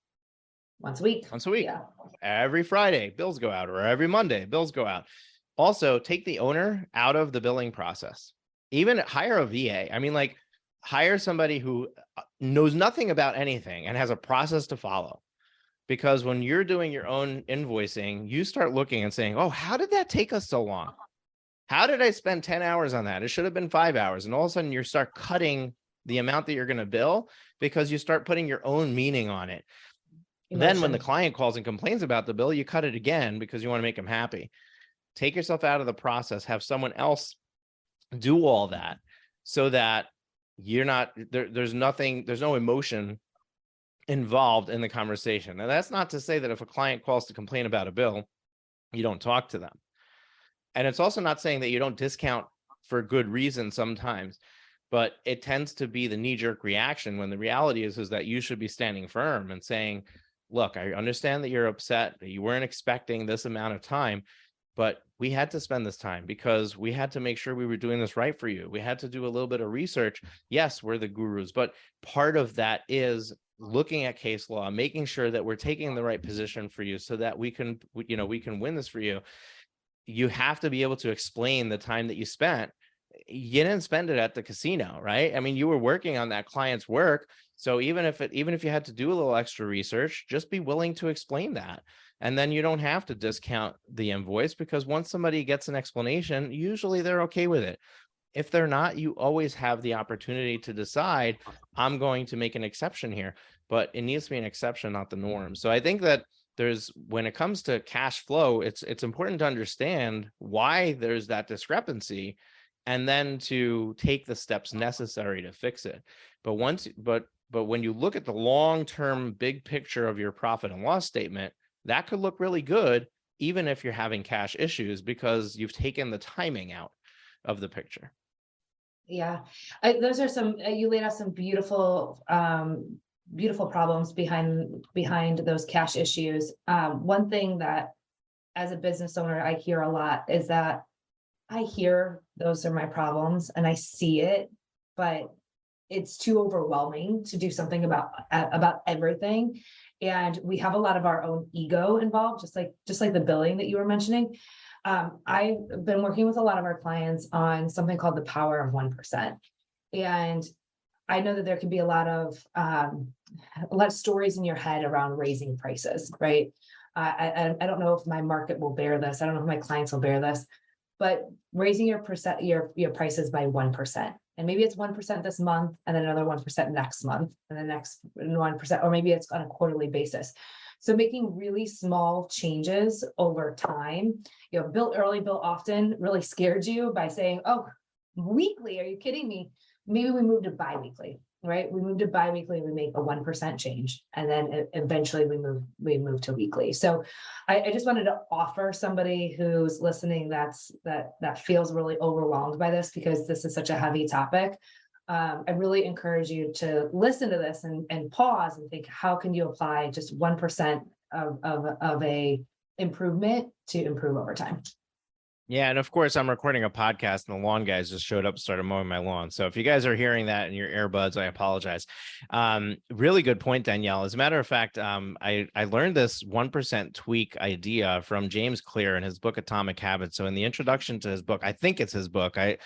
Yeah. Every Friday, bills go out, or every Monday, bills go out. Also, take the owner out of the billing process. Even hire a VA. I mean, like, hire somebody who knows nothing about anything and has a process to follow. Because when you're doing your own invoicing, you start looking and saying, oh, how did that take us so long? How did I spend 10 hours on that? It should have been 5 hours. And all of a sudden you start cutting the amount that you're going to bill because you start putting your own meaning on it. Then when the client calls and complains about the bill, you cut it again because you want to make them happy. Take yourself out of the process, have someone else do all that so that you're not there's no emotion involved in the conversation. And that's not to say that if a client calls to complain about a bill, you don't talk to them. And it's also not saying that you don't discount for good reason sometimes, but it tends to be the knee-jerk reaction when the reality is that you should be standing firm and saying, look, I understand that you're upset, that you weren't expecting this amount of time, but we had to spend this time because we had to make sure we were doing this right for you. We had to do a little bit of research. Yes, we're the gurus, but part of that is looking at case law, making sure that we're taking the right position for you so that we can win this for you. You have to be able to explain the time that you spent. You didn't spend it at the casino, right? I mean, you were working on that client's work. So even if you had to do a little extra research, just be willing to explain that. And then you don't have to discount the invoice, because once somebody gets an explanation, usually they're okay with it. If they're not, you always have the opportunity to decide, I'm going to make an exception here, but it needs to be an exception, not the norm. So I think that when it comes to cash flow, it's important to understand why there's that discrepancy and then to take the steps necessary to fix it. But when you look at the long-term big picture of your profit and loss statement, that could look really good, even if you're having cash issues, because you've taken the timing out of the picture. Yeah, those are you laid out some beautiful problems behind those cash issues. One thing that as a business owner, I hear a lot is that I hear those are my problems and I see it, but it's too overwhelming to do something about everything. And we have a lot of our own ego involved, just like the billing that you were mentioning. I've been working with a lot of our clients on something called the power of 1%. And I know that there can be a lot of stories in your head around raising prices, right? I don't know if my market will bear this. I don't know if my clients will bear this, but raising your prices by 1%. And maybe it's 1% this month and then another 1% next month and the next 1%, or maybe it's on a quarterly basis. So making really small changes over time, built early, built often really scared you by saying, oh, weekly, are you kidding me? Maybe we move to bi-weekly, right? We move to bi-weekly, we make a 1% change. And then eventually we move to weekly. So I just wanted to offer somebody who's listening that feels really overwhelmed by this, because this is such a heavy topic. I really encourage you to listen to this and pause and think, how can you apply just 1% of a improvement to improve over time? Yeah, and of course, I'm recording a podcast and the lawn guys just showed up and started mowing my lawn. So if you guys are hearing that in your earbuds, I apologize. Really good point, Danielle. As a matter of fact, I learned this 1% tweak idea from James Clear in his book, Atomic Habits. So in the introduction to his book, I think it's his book. I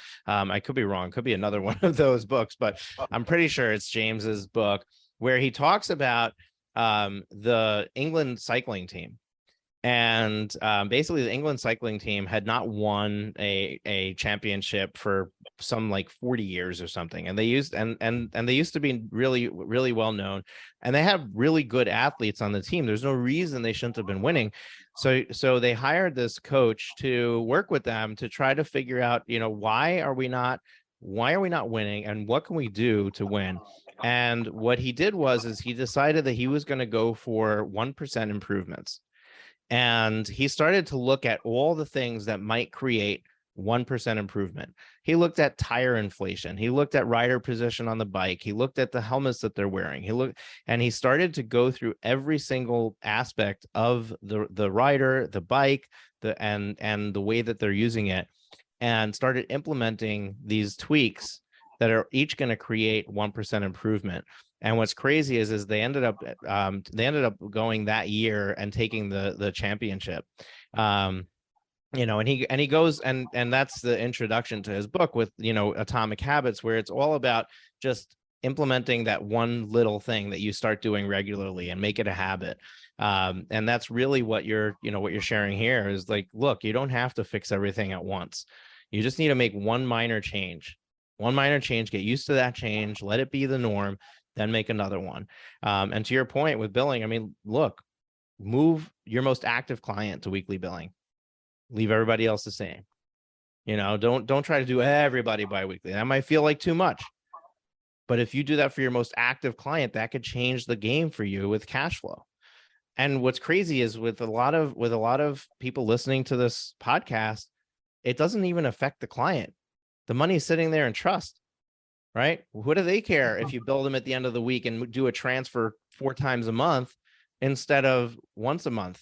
could be wrong. Could be another one of those books, but I'm pretty sure it's James's book, where he talks about the England cycling team. And basically, the England cycling team had not won a championship for some like 40 years or something. And they used and they used to be really, really well known. And they have really good athletes on the team. There's no reason they shouldn't have been winning. So they hired this coach to work with them to try to figure out, why are we not winning and what can we do to win? And what he did is he decided that he was going to go for 1% improvements. And he started to look at all the things that might create 1% improvement. He looked at tire inflation. He looked at rider position on the bike. He looked at the helmets that they're wearing. He started to go through every single aspect of the rider, the bike, and the way that they're using it, and started implementing these tweaks that are each going to create 1% improvement. And what's crazy is they ended up going that year and taking the championship. And he goes and that's the introduction to his book with, Atomic Habits, where it's all about just implementing that one little thing that you start doing regularly and make it a habit. And that's really what you're sharing here is like, look, you don't have to fix everything at once. You just need to make one minor change, get used to that change, let it be the norm, then make another one. And to your point with billing, I mean, look, move your most active client to weekly billing, leave everybody else the same. Don't try to do everybody bi-weekly. That might feel like too much. But if you do that for your most active client, that could change the game for you with cash flow. And what's crazy is with a lot of people listening to this podcast, it doesn't even affect the client. The money's sitting there in trust, right? What do they care if you bill them at the end of the week and do a transfer 4 times a month instead of once a month?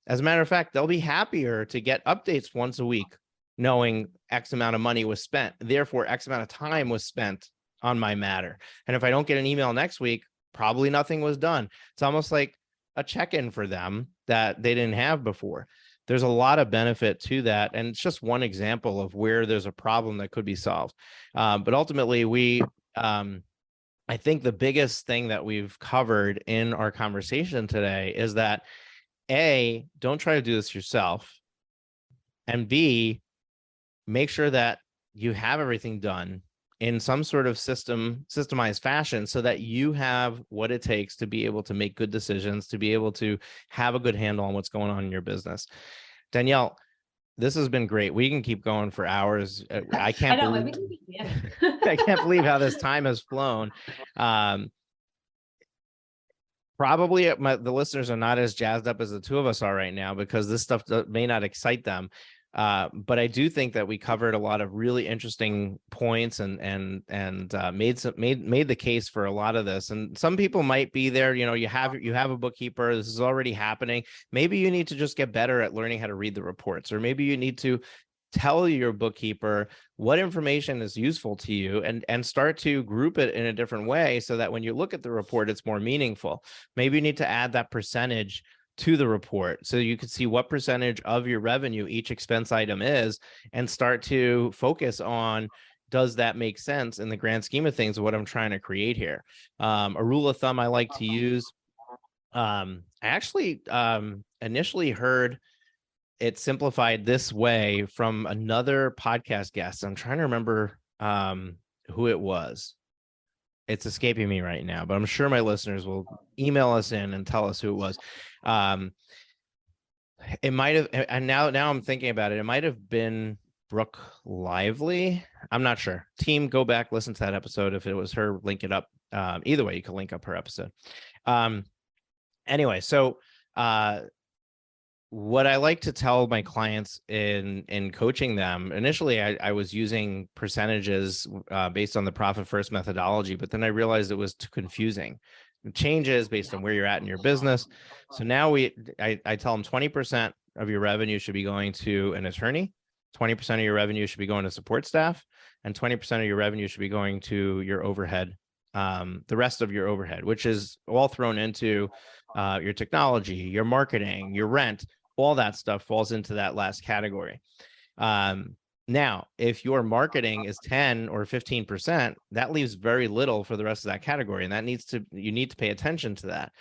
As a matter of fact, they'll be happier to get updates once a week, knowing X amount of money was spent. Therefore, X amount of time was spent on my matter. And if I don't get an email next week, probably nothing was done. It's almost like a check-in for them that they didn't have before. There's a lot of benefit to that. And it's just one example of where there's a problem that could be solved. But ultimately, I think the biggest thing that we've covered in our conversation today is that A, don't try to do this yourself. And B, make sure that you have everything done in some sort of systemized fashion so that you have what it takes to be able to make good decisions, to be able to have a good handle on what's going on in your business. Danielle, this has been great. We can keep going for hours. I can't believe how this time has flown. Probably the listeners are not as jazzed up as the two of us are right now because this stuff may not excite them. But I do think that we covered a lot of really interesting points and made the case for a lot of this. And some people might be there, you have a bookkeeper, this is already happening. Maybe you need to just get better at learning how to read the reports, or maybe you need to tell your bookkeeper what information is useful to you and start to group it in a different way so that when you look at the report, it's more meaningful. Maybe you need to add that percentage to the report so you can see what percentage of your revenue each expense item is and start to focus on, does that make sense in the grand scheme of things of what I'm trying to create here? A rule of thumb I like to use, I actually initially heard it simplified this way from another podcast guest. I'm trying to remember who it was. It's escaping me right now, but I'm sure my listeners will email us in and tell us who it was. It might have, and now I'm thinking about it, it might have been Brooke Lively. I'm not sure. Team, go back, listen to that episode. If it was her, link it up. Either way, you can link up her episode. Anyway, so what I like to tell my clients in coaching them, initially I was using percentages based on the profit first methodology, but then I realized it was too confusing. It changes based on where you're at in your business. So now I tell them 20% of your revenue should be going to an attorney, 20% of your revenue should be going to support staff, and 20% of your revenue should be going to your overhead, the rest of your overhead, which is all thrown into your technology, your marketing, your rent. All that stuff falls into that last category. Now, if your marketing is 10 or 15%, that leaves very little for the rest of that category. And you need to pay attention to that.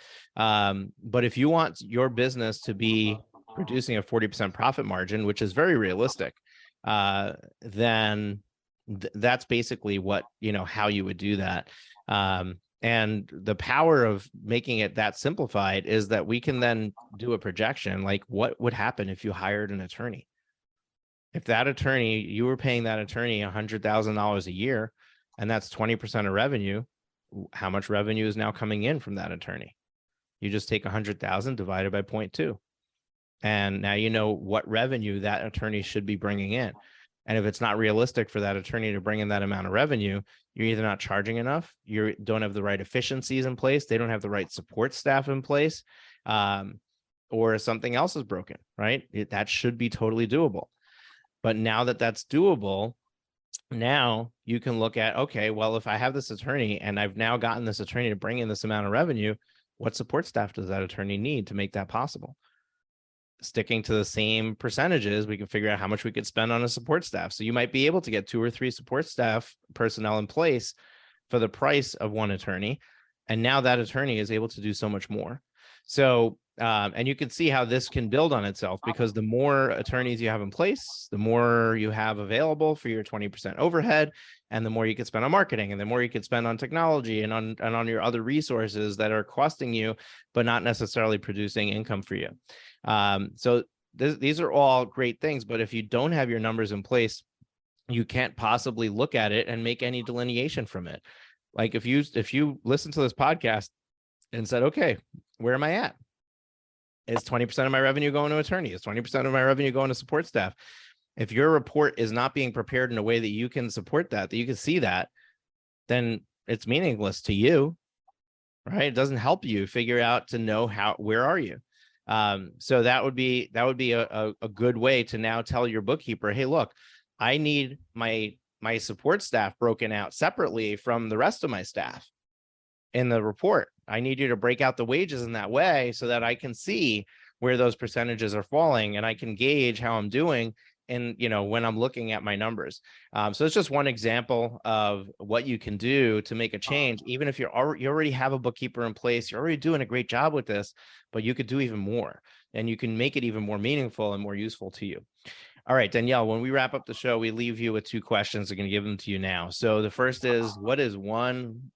But if you want your business to be producing a 40% profit margin, which is very realistic, then that's basically how you would do that. And the power of making it that simplified is that we can then do a projection, like what would happen if you hired an attorney? If that attorney, you were paying that attorney $100,000 a year, and that's 20% of revenue, how much revenue is now coming in from that attorney? You just take 100,000 divided by 0.2. And now you know what revenue that attorney should be bringing in. And if it's not realistic for that attorney to bring in that amount of revenue, you're either not charging enough, you don't have the right efficiencies in place, they don't have the right support staff in place, or something else is broken, right? That should be totally doable. But now that that's doable, now you can look at, okay, well, if I have this attorney and I've now gotten this attorney to bring in this amount of revenue, what support staff does that attorney need to make that possible? Sticking to the same percentages, we can figure out how much we could spend on a support staff. So you might be able to get 2 or 3 support staff personnel in place for the price of one attorney. And now that attorney is able to do so much more. So, and you can see how this can build on itself, because the more attorneys you have in place, the more you have available for your 20% overhead, and the more you can spend on marketing, and the more you can spend on technology and on your other resources that are costing you, but not necessarily producing income for you. So these are all great things, but if you don't have your numbers in place, you can't possibly look at it and make any delineation from it. Like if you listen to this podcast and said, okay, where am I at? Is 20% of my revenue going to attorney? Is 20% of my revenue going to support staff? If your report is not being prepared in a way that you can support that you can see that, then it's meaningless to you, right? It doesn't help you figure out to know where are you. So that would be a good way to now tell your bookkeeper, hey, look, I need my support staff broken out separately from the rest of my staff in the report. I need you to break out the wages in that way so that I can see where those percentages are falling and I can gauge how I'm doing. And, when I'm looking at my numbers. So it's just one example of what you can do to make a change. Even if you already have a bookkeeper in place, you're already doing a great job with this, but you could do even more, and you can make it even more meaningful and more useful to you. All right, Danielle, when we wrap up the show, we leave you with 2 questions. I'm going to give them to you now. So the first is, what is one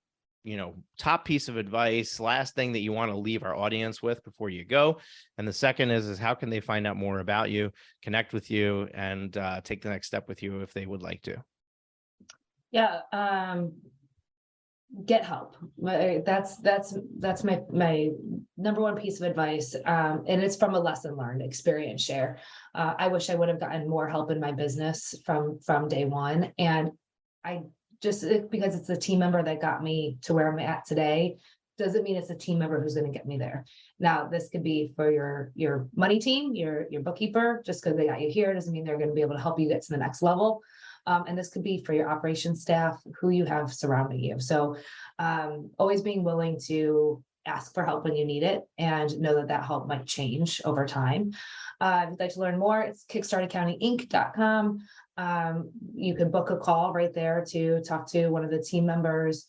top piece of advice, last thing that you want to leave our audience with before you go? And the second is how can they find out more about you, connect with you, and take the next step with you if they would like to? Yeah. Get help. That's my number one piece of advice. And it's from a lesson learned, experience share. I wish I would have gotten more help in my business from day one. And because it's the team member that got me to where I'm at today, doesn't mean it's a team member who's going to get me there. Now, this could be for your money team, your bookkeeper. Just because they got you here doesn't mean they're going to be able to help you get to the next level. And this could be for your operations staff, who you have surrounding you. So always being willing to ask for help when you need it, and know that help might change over time. If you'd like to learn more, it's kickstartaccountinginc.com. You can book a call right there to talk to one of the team members,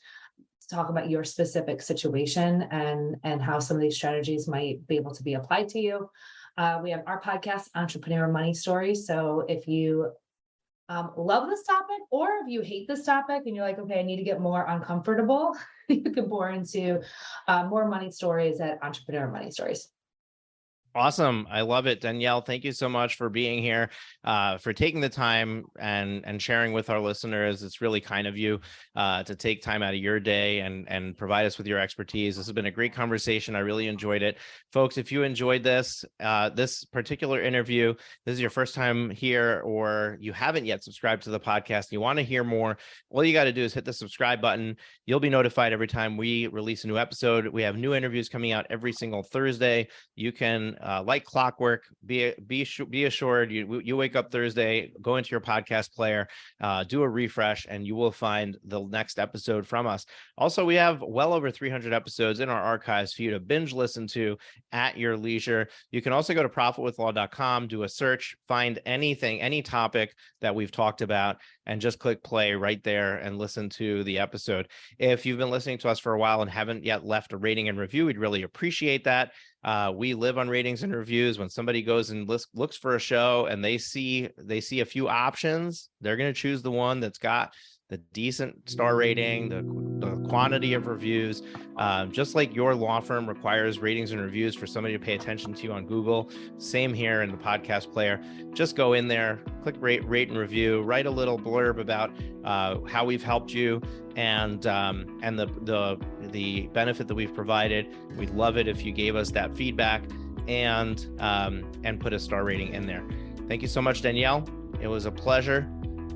to talk about your specific situation and how some of these strategies might be able to be applied to you. We have our podcast, Entrepreneur Money Stories. So if you love this topic, or if you hate this topic and you're like, okay, I need to get more uncomfortable, you can bore into more money stories at Entrepreneur Money Stories. Awesome. I love it. Danielle, thank you so much for being here, for taking the time and sharing with our listeners. It's really kind of you to take time out of your day and provide us with your expertise. This has been a great conversation. I really enjoyed it. Folks, if you enjoyed this particular interview, this is your first time here, or you haven't yet subscribed to the podcast, and you want to hear more, all you got to do is hit the subscribe button. You'll be notified every time we release a new episode. We have new interviews coming out every single Thursday. You can like clockwork, be assured you wake up Thursday, go into your podcast player, do a refresh, and you will find the next episode from us. Also, we have well over 300 episodes in our archives for you to binge listen to at your leisure. You can also go to profitwithlaw.com, do a search, find anything, any topic that we've talked about, and just click play right there and listen to the episode. If you've been listening to us for a while and haven't yet left a rating and review, we'd really appreciate that. We live on ratings and reviews. When somebody goes and looks for a show and they see a few options, they're going to choose the one that's got the decent star rating, the quantity of reviews. Just like your law firm requires ratings and reviews for somebody to pay attention to you on Google, same here in the podcast player. Just go in there, click rate and review, write a little blurb about how we've helped you and the benefit that we've provided. We'd love it if you gave us that feedback and put a star rating in there. Thank you so much, Danielle. It was a pleasure.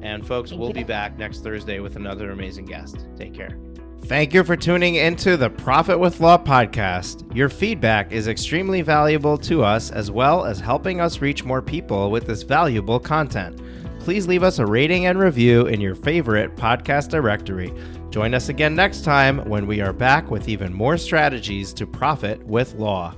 And folks, we'll be back next Thursday with another amazing guest. Take care. Thank you for tuning into the Profit with Law podcast. Your feedback is extremely valuable to us, as well as helping us reach more people with this valuable content. Please leave us a rating and review in your favorite podcast directory. Join us again next time when we are back with even more strategies to profit with law.